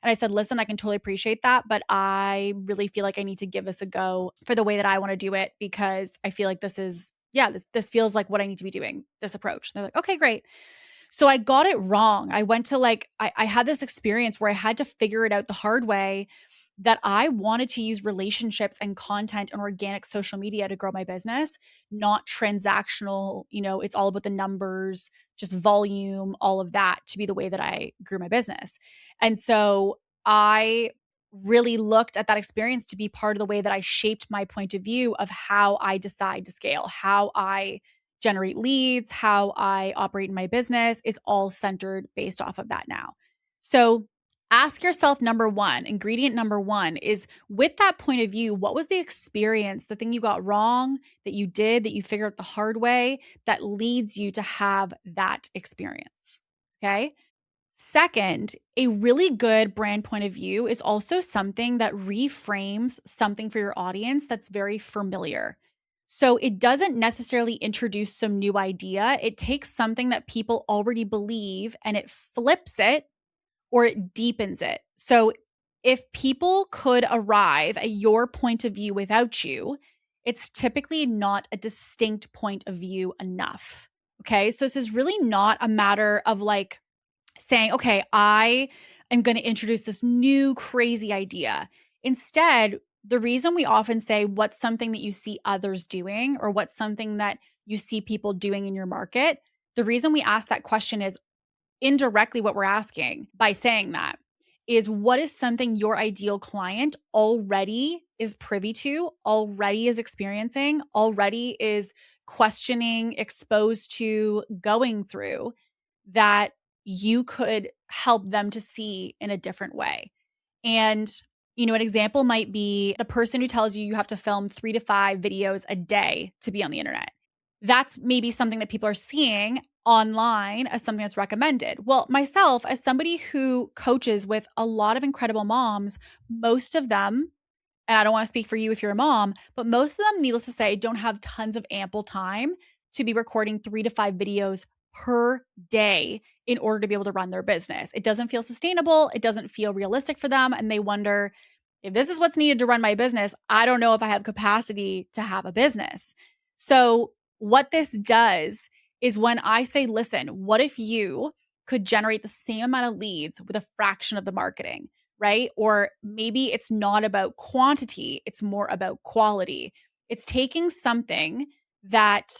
And I said, listen, I can totally appreciate that, but I really feel like I need to give this a go for the way that I want to do it, because I feel like this is, this feels like what I need to be doing, this approach. And they're like, okay, great. So I got it wrong. I went to like, I had this experience where I had to figure it out the hard way, that I wanted to use relationships and content and organic social media to grow my business, not transactional, it's all about the numbers, just volume, all of that to be the way that I grew my business. And so I really looked at that experience to be part of the way that I shaped my point of view of how I decide to scale, how I generate leads, how I operate in my business is all centered based off of that now. So ask yourself, ingredient number one is, with that point of view, what was the experience, the thing you got wrong, that you did, that you figured out the hard way, that leads you to have that experience? Okay. Second, a really good brand point of view is also something that reframes something for your audience that's very familiar. So it doesn't necessarily introduce some new idea. It takes something that people already believe and it flips it, or it deepens it. So if people could arrive at your point of view without you, it's typically not a distinct point of view enough. Okay. So this is really not a matter of like saying, okay, I am going to introduce this new crazy idea. Instead, the reason we often say, what's something that you see others doing, or what's something that you see people doing in your market, the reason we ask that question is, indirectly what we're asking by saying that is, what is something your ideal client already is privy to, already is experiencing, already is questioning, exposed to, going through, that you could help them to see in a different way. And, an example might be the person who tells you have to film 3 to 5 videos a day to be on the internet. That's maybe something that people are seeing online as something that's recommended. Well, myself, as somebody who coaches with a lot of incredible moms, most of them, and I don't want to speak for you if you're a mom, but most of them, needless to say, don't have tons of ample time to be recording 3 to 5 videos per day in order to be able to run their business. It doesn't feel sustainable. It doesn't feel realistic for them. And they wonder, if this is what's needed to run my business, I don't know if I have capacity to have a business. So what this does is, when I say, listen, what if you could generate the same amount of leads with a fraction of the marketing, right? Or maybe it's not about quantity, it's more about quality. It's taking something that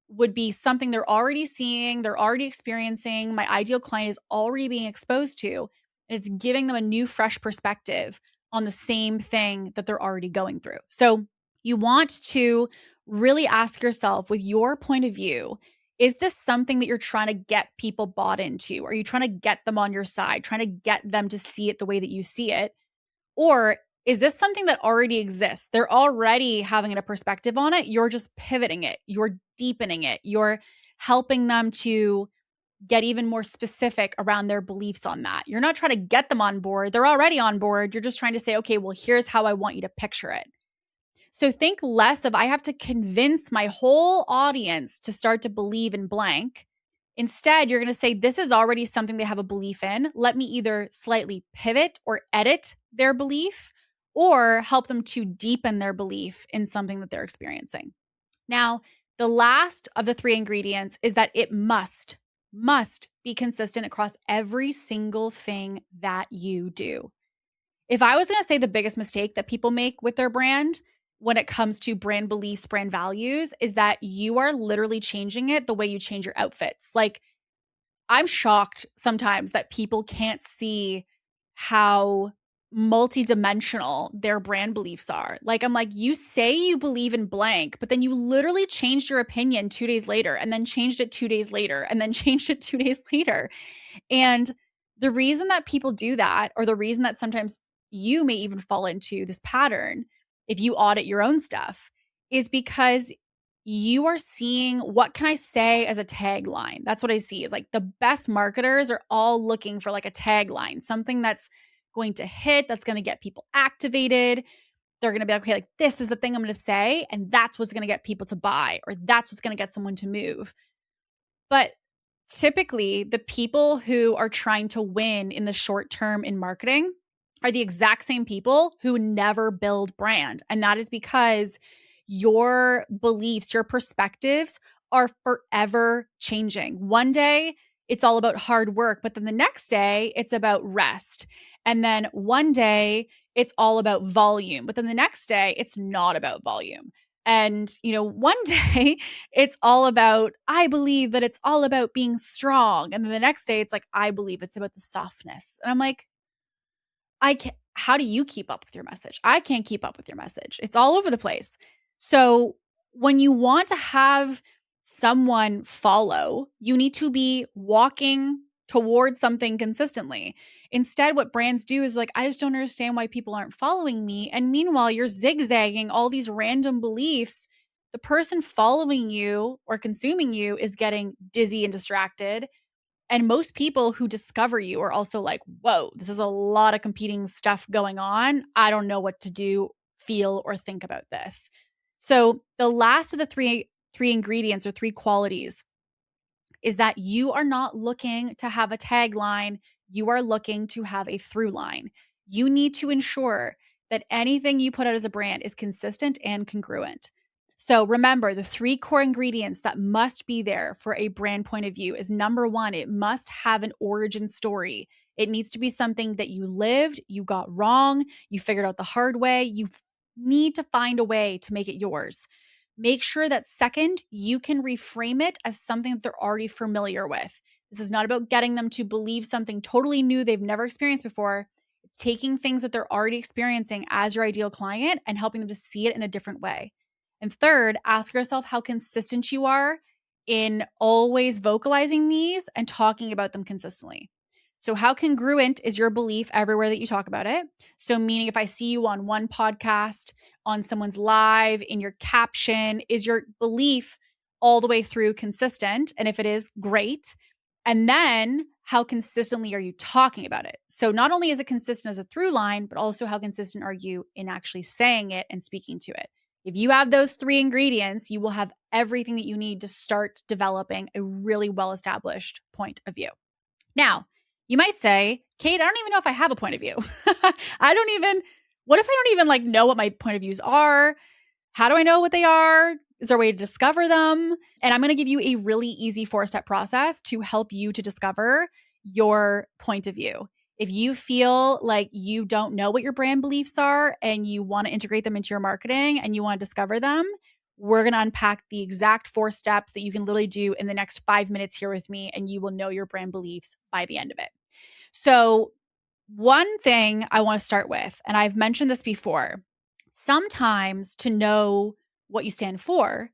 would be something they're already seeing, they're already experiencing, my ideal client is already being exposed to, and it's giving them a new, fresh perspective on the same thing that they're already going through. So you want to really ask yourself, with your point of view, is this something that you're trying to get people bought into? Are you trying to get them on your side, trying to get them to see it the way that you see it? Or is this something that already exists? They're already having a perspective on it. You're just pivoting it. You're deepening it. You're helping them to get even more specific around their beliefs on that. You're not trying to get them on board. They're already on board. You're just trying to say, okay, well, here's how I want you to picture it. So think less of, I have to convince my whole audience to start to believe in blank. Instead, you're going to say, this is already something they have a belief in. Let me either slightly pivot or edit their belief, or help them to deepen their belief in something that they're experiencing. Now, the last of the 3 ingredients is that it must be consistent across every single thing that you do. If I was going to say the biggest mistake that people make with their brand when it comes to brand beliefs, brand values, is that you are literally changing it the way you change your outfits. Like, I'm shocked sometimes that people can't see how multidimensional their brand beliefs are. Like, I'm like, you say you believe in blank, but then you literally changed your opinion 2 days later, and then changed it 2 days later, and then changed it 2 days later. And the reason that people do that, or the reason that sometimes you may even fall into this pattern if you audit your own stuff, is because you are seeing, what can I say as a tagline? That's what I see, is like the best marketers are all looking for like a tagline, something that's going to hit, that's going to get people activated. They're going to be like, okay, like this is the thing I'm going to say, and that's what's going to get people to buy, or that's what's going to get someone to move. But typically, the people who are trying to win in the short term in marketing are the exact same people who never build brand. And that is because your beliefs, your perspectives are forever changing. One day, it's all about hard work, but then the next day, it's about rest. And then one day, it's all about volume, but then the next day, it's not about volume. And, one day it's all about, I believe that it's all about being strong. And then the next day, it's like, I believe it's about the softness. And I'm like, how do you keep up with your message? I can't keep up with your message. It's all over the place. So when you want to have someone follow, you need to be walking towards something consistently. Instead, what brands do is like, I just don't understand why people aren't following me. And meanwhile, you're zigzagging all these random beliefs. The person following you or consuming you is getting dizzy and distracted. And most people who discover you are also like, whoa, this is a lot of competing stuff going on. I don't know what to do, feel, or think about this. So the last of the three ingredients or three qualities is that you are not looking to have a tagline. You are looking to have a through line. You need to ensure that anything you put out as a brand is consistent and congruent. So remember, the three core ingredients that must be there for a brand point of view is, number one, it must have an origin story. It needs to be something that you lived, you got wrong, you figured out the hard way. You need to find a way to make it yours. Make sure that, second, you can reframe it as something that they're already familiar with. This is not about getting them to believe something totally new they've never experienced before. It's taking things that they're already experiencing as your ideal client and helping them to see it in a different way. And third, ask yourself how consistent you are in always vocalizing these and talking about them consistently. So how congruent is your belief everywhere that you talk about it? So meaning, if I see you on one podcast, on someone's live, in your caption, is your belief all the way through consistent? And if it is, great. And then how consistently are you talking about it? So not only is it consistent as a through line, but also how consistent are you in actually saying it and speaking to it? If you have those three ingredients, you will have everything that you need to start developing a really well-established point of view. Now, you might say, Kate, I don't even know if I have a point of view. What if I don't even know what my point of views are? How do I know what they are? Is there a way to discover them? And I'm going to give you a really easy 4-step process to help you to discover your point of view. If you feel like you don't know what your brand beliefs are and you want to integrate them into your marketing and you want to discover them, we're going to unpack the exact 4 steps that you can literally do in the next 5 minutes here with me, and you will know your brand beliefs by the end of it. So one thing I want to start with, and I've mentioned this before, sometimes to know what you stand for,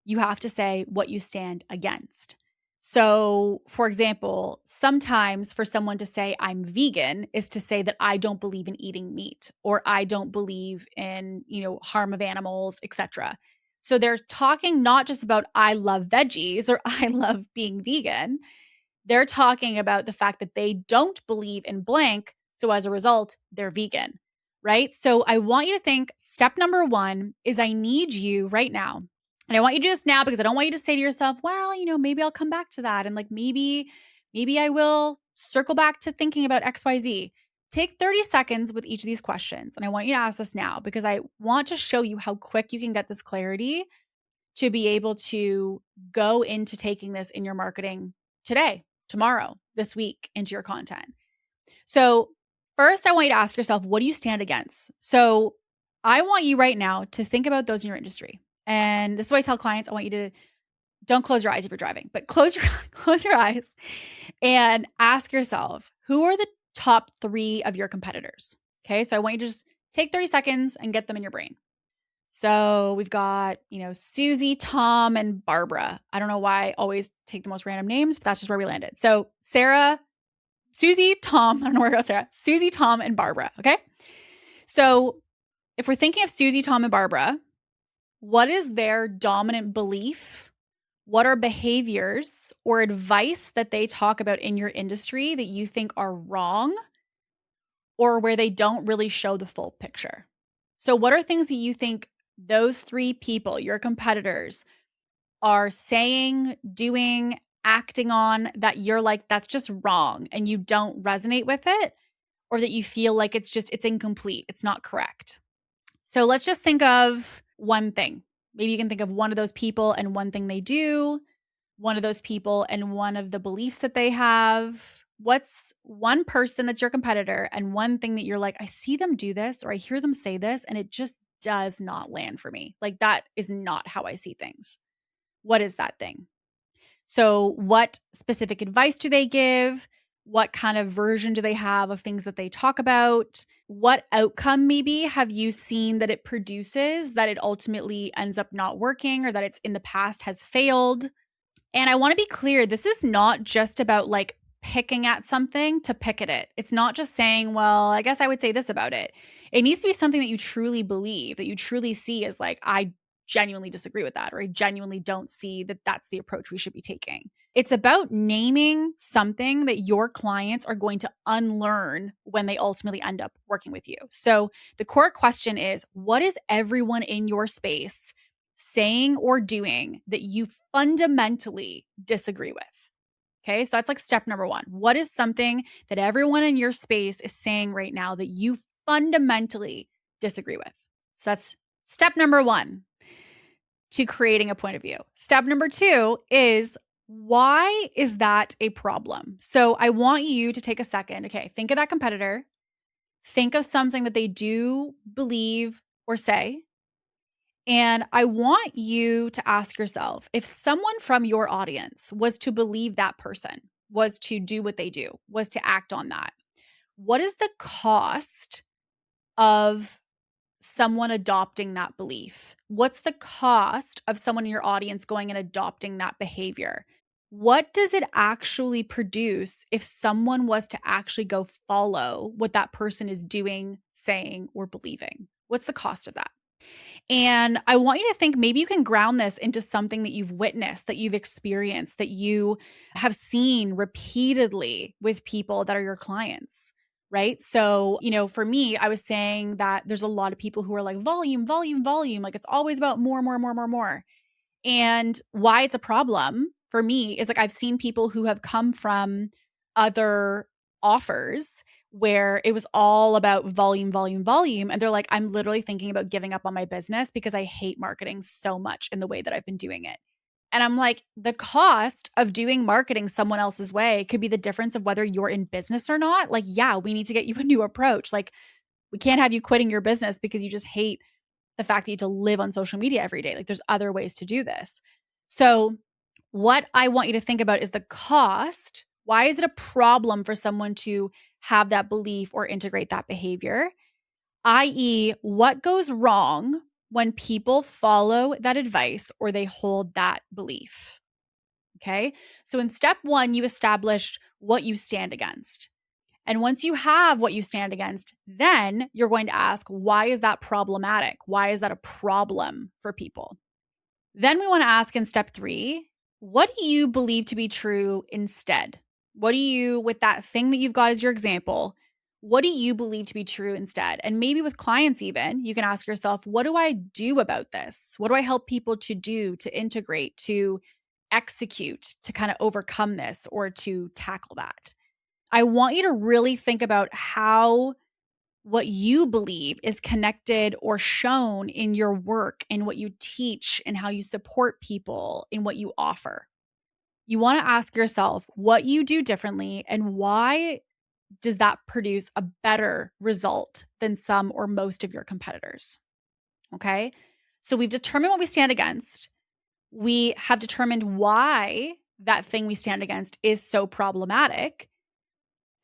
you have to say what you stand against. So, for example, sometimes for someone to say I'm vegan is to say that I don't believe in eating meat, or I don't believe in, harm of animals, etc. So they're talking not just about I love veggies or I love being vegan. They're talking about the fact that they don't believe in blank. So as a result, they're vegan, right? So I want you to think, step number 1 is, I need you right now. And I want you to do this now because I don't want you to say to yourself, well, maybe I'll come back to that. And maybe I will circle back to thinking about XYZ. Take 30 seconds with each of these questions. And I want you to ask this now because I want to show you how quick you can get this clarity to be able to go into taking this in your marketing today, tomorrow, this week, into your content. So first, I want you to ask yourself, what do you stand against? So I want you right now to think about those in your industry. And this is what I tell clients. I want you to, don't close your eyes if you're driving, but close your eyes and ask yourself, who are the top 3 of your competitors? Okay, so I want you to just take 30 seconds and get them in your brain. So we've got, Susie, Tom, and Barbara. I don't know why I always take the most random names, but that's just where we landed. So Sarah, Susie, Tom, I don't know where I got Sarah, Susie, Tom, and Barbara. Okay. So if we're thinking of Susie, Tom, and Barbara, what is their dominant belief? What are behaviors or advice that they talk about in your industry that you think are wrong or where they don't really show the full picture? So what are things that you think those three people, your competitors, are saying, doing, acting on that you're like, that's just wrong and you don't resonate with it, or that you feel like it's incomplete, it's not correct? So let's just think of one thing. Maybe you can think of one of those people and one thing they do, one of those people and one of the beliefs that they have. What's one person that's your competitor and one thing that you're like, I see them do this or I hear them say this and it just does not land for me. Like that is not how I see things. What is that thing? So what specific advice do they give? What kind of version do they have of things that they talk about? What outcome maybe have you seen that it produces that it ultimately ends up not working or that it's in the past has failed? And I want to be clear, this is not just about like picking at something to pick at it. It's not just saying, well, I guess I would say this about it. It needs to be something that you truly believe, that you truly see as like, I genuinely disagree with that, or I genuinely don't see that that's the approach we should be taking. It's about naming something that your clients are going to unlearn when they ultimately end up working with you. So the core question is, what is everyone in your space saying or doing that you fundamentally disagree with? Okay, so that's like step number one. What is something that everyone in your space is saying right now that you fundamentally disagree with? So that's step number one to creating a point of view. Step number two is, why is that a problem? So I want you to take a second. Okay, think of that competitor. Think of something that they do believe or say. And I want you to ask yourself, if someone from your audience was to believe that person, was to do what they do, was to act on that, what is the cost of someone adopting that belief? What's the cost of someone in your audience going and adopting that behavior? What does it actually produce if someone was to actually go follow what that person is doing, saying, or believing? What's the cost of that? And I want you to think, maybe you can ground this into something that you've witnessed, that you've experienced, that you have seen repeatedly with people that are your clients, right? So, for me, I was saying that there's a lot of people who are like volume, volume, volume. Like it's always about more, more, more, more, more. And why it's a problem for me is like I've seen people who have come from other offers where it was all about volume, volume, volume. And they're like, I'm literally thinking about giving up on my business because I hate marketing so much in the way that I've been doing it. And I'm like, the cost of doing marketing someone else's way could be the difference of whether you're in business or not. Like, yeah, we need to get you a new approach. Like, we can't have you quitting your business because you just hate the fact that you have to live on social media every day. Like, there's other ways to do this. So what I want you to think about is the cost. Why is it a problem for someone to have that belief or integrate that behavior? i.e., what goes wrong when people follow that advice or they hold that belief? Okay. So in step one, you established what you stand against. And once you have what you stand against, then you're going to ask, why is that problematic? Why is that a problem for people? Then we want to ask in step three, what do you believe to be true instead? What do you, with that thing that you've got as your example, what do you believe to be true instead? And maybe with clients even, you can ask yourself, what do I do about this? What do I help people to do, to integrate, to execute, to kind of overcome this or to tackle that? I want you to really think about how what you believe is connected or shown in your work, in what you teach, in how you support people, in what you offer. You want to ask yourself what you do differently and why does that produce a better result than some or most of your competitors? Okay. So we've determined what we stand against. We have determined why that thing we stand against is so problematic.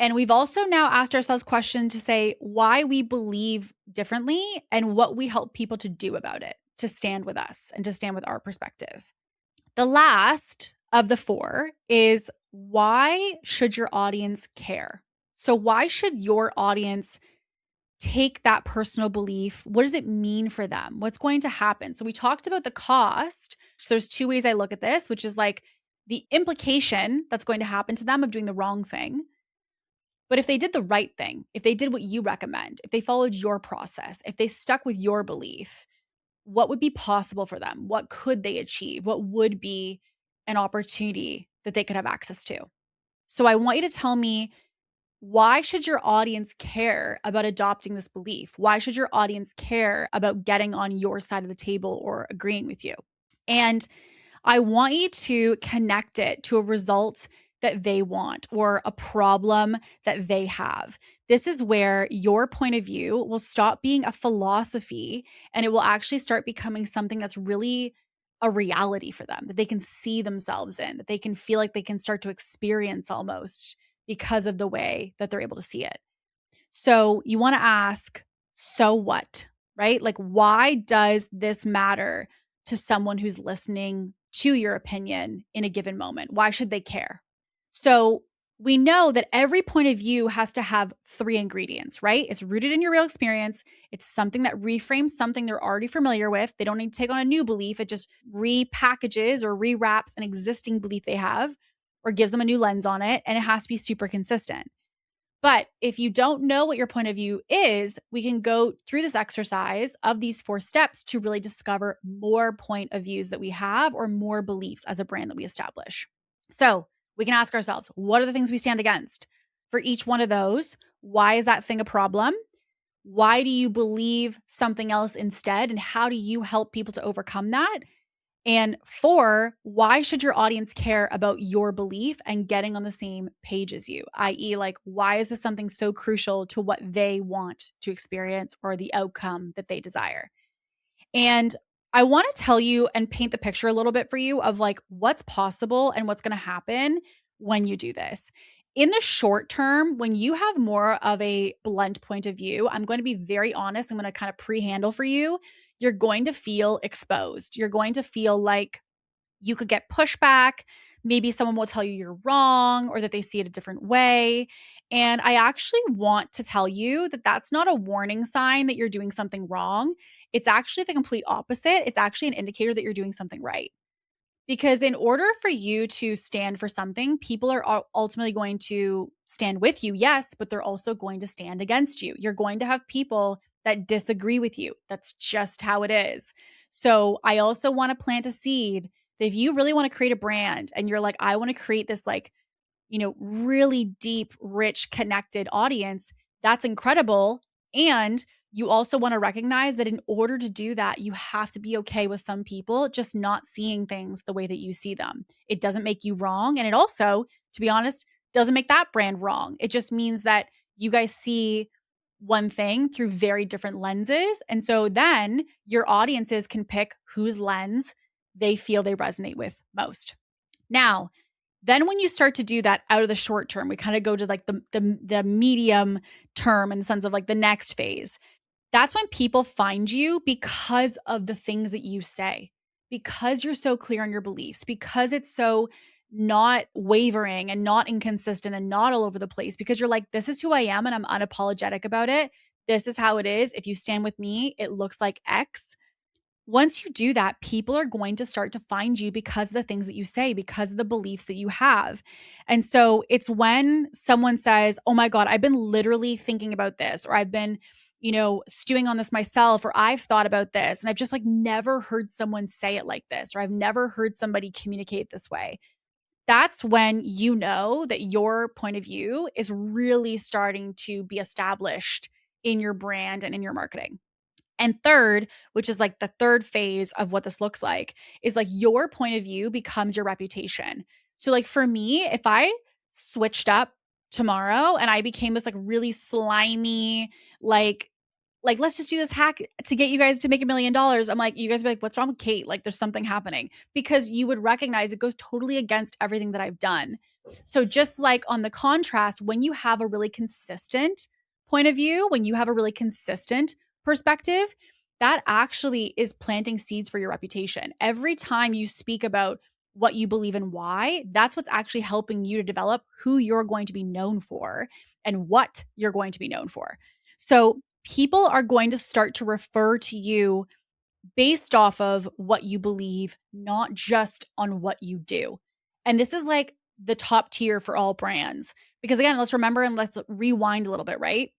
And we've also now asked ourselves questions to say why we believe differently and what we help people to do about it, to stand with us and to stand with our perspective. The last of the 4 is, why should your audience care? So why should your audience take that personal belief? What does it mean for them? What's going to happen? So we talked about the cost. So there's 2 ways I look at this, which is like the implication that's going to happen to them of doing the wrong thing. But if they did the right thing, if they did what you recommend, if they followed your process, if they stuck with your belief, what would be possible for them? What could they achieve? What would be an opportunity that they could have access to? So I want you to tell me, why should your audience care about adopting this belief? Why should your audience care about getting on your side of the table or agreeing with you? And I want you to connect it to a result that they want or a problem that they have. This is where your point of view will stop being a philosophy and it will actually start becoming something that's really a reality for them, that they can see themselves in, that they can feel like they can start to experience almost because of the way that they're able to see it. So you want to ask, so what, right? Like, why does this matter to someone who's listening to your opinion in a given moment? Why should they care? So we know that every point of view has to have 3 ingredients, right? It's rooted in your real experience. It's something that reframes something they're already familiar with. They don't need to take on a new belief. It just repackages or rewraps an existing belief they have or gives them a new lens on it. And it has to be super consistent. But if you don't know what your point of view is, we can go through this exercise of these 4 steps to really discover more point of views that we have or more beliefs as a brand that we establish. So we can ask ourselves, what are the things we stand against? For each one of those, why is that thing a problem? Why do you believe something else instead? And how do you help people to overcome that? And 4, why should your audience care about your belief and getting on the same page as you? I.e., like, why is this something so crucial to what they want to experience or the outcome that they desire? And I want to tell you and paint the picture a little bit for you of like what's possible and what's going to happen when you do this. In the short term, when you have more of a blunt point of view, I'm going to be very honest. I'm going to kind of pre-handle for you. You're going to feel exposed. You're going to feel like you could get pushback. Maybe someone will tell you you're wrong or that they see it a different way. And I actually want to tell you that that's not a warning sign that you're doing something wrong. It's actually the complete opposite. It's actually an indicator that you're doing something right. Because in order for you to stand for something, people are ultimately going to stand with you, yes, but they're also going to stand against you. You're going to have people that disagree with you. That's just how it is. So I also want to plant a seed that if you really want to create a brand and you're like, I want to create this like, really deep, rich, connected audience, that's incredible. And you also want to recognize that in order to do that, you have to be okay with some people just not seeing things the way that you see them. It doesn't make you wrong. And it also, to be honest, doesn't make that brand wrong. It just means that you guys see one thing through very different lenses. And so then your audiences can pick whose lens they feel they resonate with most. Now, then when you start to do that out of the short term, we kind of go to like the medium term in the sense of like the next phase. That's when people find you because of the things that you say, because you're so clear on your beliefs, because it's so not wavering and not inconsistent and not all over the place, because you're like, this is who I am and I'm unapologetic about it. This is how it is. If you stand with me, it looks like X. Once you do that, people are going to start to find you because of the things that you say, because of the beliefs that you have. And so it's when someone says, oh my God, I've been literally thinking about this, or I've been, stewing on this myself, or I've thought about this, and I've just like never heard someone say it like this, or I've never heard somebody communicate this way. That's when you know that your point of view is really starting to be established in your brand and in your marketing. And third, which is like the third phase of what this looks like, is like your point of view becomes your reputation. So like for me, if I switched up tomorrow and I became this like really slimy, like let's just do this hack to get you guys to make $1 million. I'm like, you guys be like, what's wrong with Kate? Like there's something happening, because you would recognize it goes totally against everything that I've done. So just like on the contrast, when you have a really consistent point of view, when you have a really consistent perspective, that actually is planting seeds for your reputation. Every time you speak about what you believe and why, that's what's actually helping you to develop who you're going to be known for and what you're going to be known for. So people are going to start to refer to you based off of what you believe, not just on what you do. And this is like the top tier for all brands. Because again, let's remember and let's rewind a little bit, right?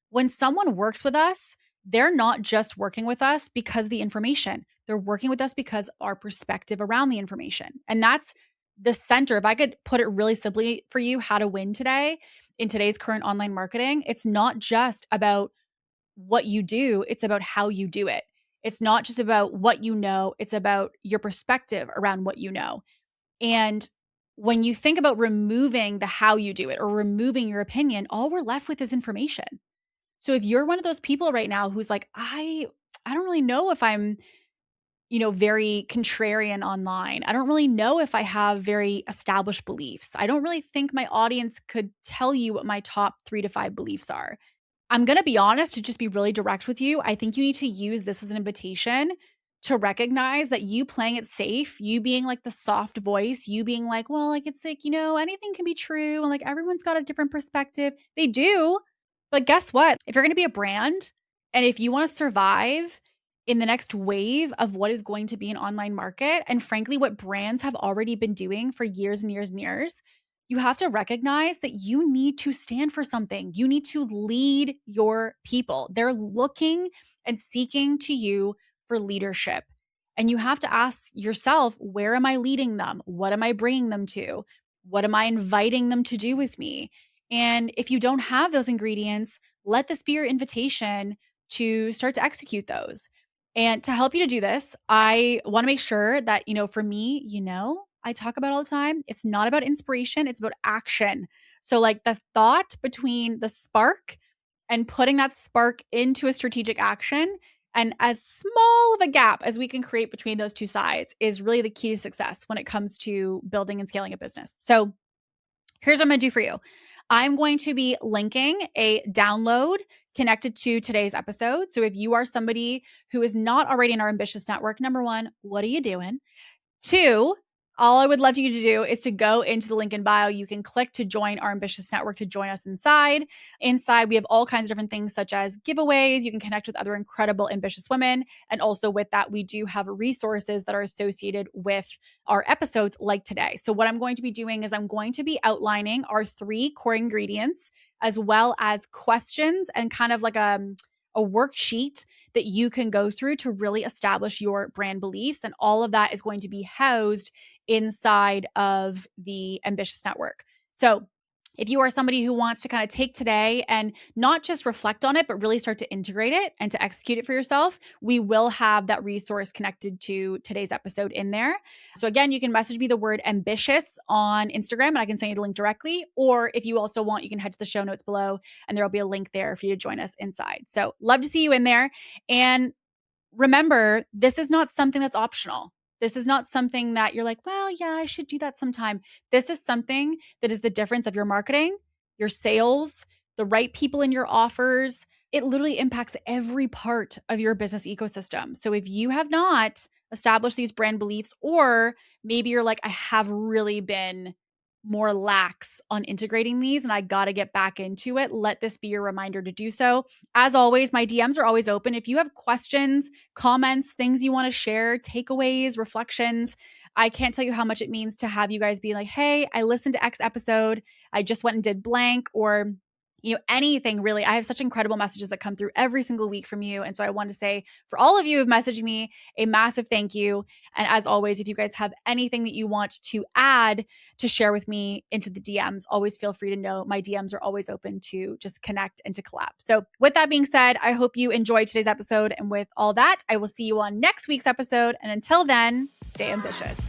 When someone works with us, they're not just working with us because of the information. They're working with us because our perspective around the information. And that's the center. If I could put it really simply for you, how to win today in today's current online marketing, it's not just about what you do, it's about how you do it. It's not just about what you know, it's about your perspective around what you know. And when you think about removing the how you do it or removing your opinion, all we're left with is information. So if you're one of those people right now who's like, I don't really know if I'm, very contrarian online. I don't really know if I have very established beliefs. I don't really think my audience could tell you what my top 3 to 5 beliefs are. I'm going to be honest, to just be really direct with you. I think you need to use this as an invitation to recognize that you playing it safe, you being like the soft voice, you being like, well, like it's like, anything can be true and like everyone's got a different perspective. They do. But guess what? If you're going to be a brand and if you want to survive in the next wave of what is going to be an online market, and frankly, what brands have already been doing for years and years and years, you have to recognize that you need to stand for something. You need to lead your people. They're looking and seeking to you for leadership. And you have to ask yourself, where am I leading them? What am I bringing them to? What am I inviting them to do with me? And if you don't have those ingredients, let this be your invitation to start to execute those. And to help you to do this, I want to make sure that, for me, I talk about all the time, it's not about inspiration, it's about action. So like the thought between the spark and putting that spark into a strategic action, and as small of a gap as we can create between those two sides is really the key to success when it comes to building and scaling a business. So here's what I'm going to do for you. I'm going to be linking a download connected to today's episode. So if you are somebody who is not already in our Ambitious Network, number one, what are you doing? 2, all I would love you to do is to go into the link in bio. You can click to join our Ambitious Network to join us inside. Inside, we have all kinds of different things such as giveaways. You can connect with other incredible ambitious women. And also with that, we do have resources that are associated with our episodes like today. So what I'm going to be doing is I'm going to be outlining our 3 core ingredients as well as questions and kind of like a worksheet that you can go through to really establish your brand beliefs. And all of that is going to be housed inside of the Ambitious Network. So if you are somebody who wants to kind of take today and not just reflect on it, but really start to integrate it and to execute it for yourself, we will have that resource connected to today's episode in there. So again, you can message me the word ambitious on Instagram and I can send you the link directly. Or if you also want, you can head to the show notes below and there'll be a link there for you to join us inside. So love to see you in there. And remember, this is not something that's optional. This is not something that you're like, well, yeah, I should do that sometime. This is something that is the difference of your marketing, your sales, the right people in your offers. It literally impacts every part of your business ecosystem. So if you have not established these brand beliefs, or maybe you're like, I have really been more lax on integrating these and I got to get back into it, let this be your reminder to do so. As always, my DMs are always open. If you have questions, comments, things you want to share, takeaways, reflections, I can't tell you how much it means to have you guys be like, hey, I listened to X episode. I just went and did blank, or anything really. I have such incredible messages that come through every single week from you. And so I want to say for all of you who've messaged me, a massive thank you. And as always, if you guys have anything that you want to add to share with me into the DMs, always feel free to know my DMs are always open to just connect and to collab. So with that being said, I hope you enjoyed today's episode. And with all that, I will see you on next week's episode. And until then, stay ambitious.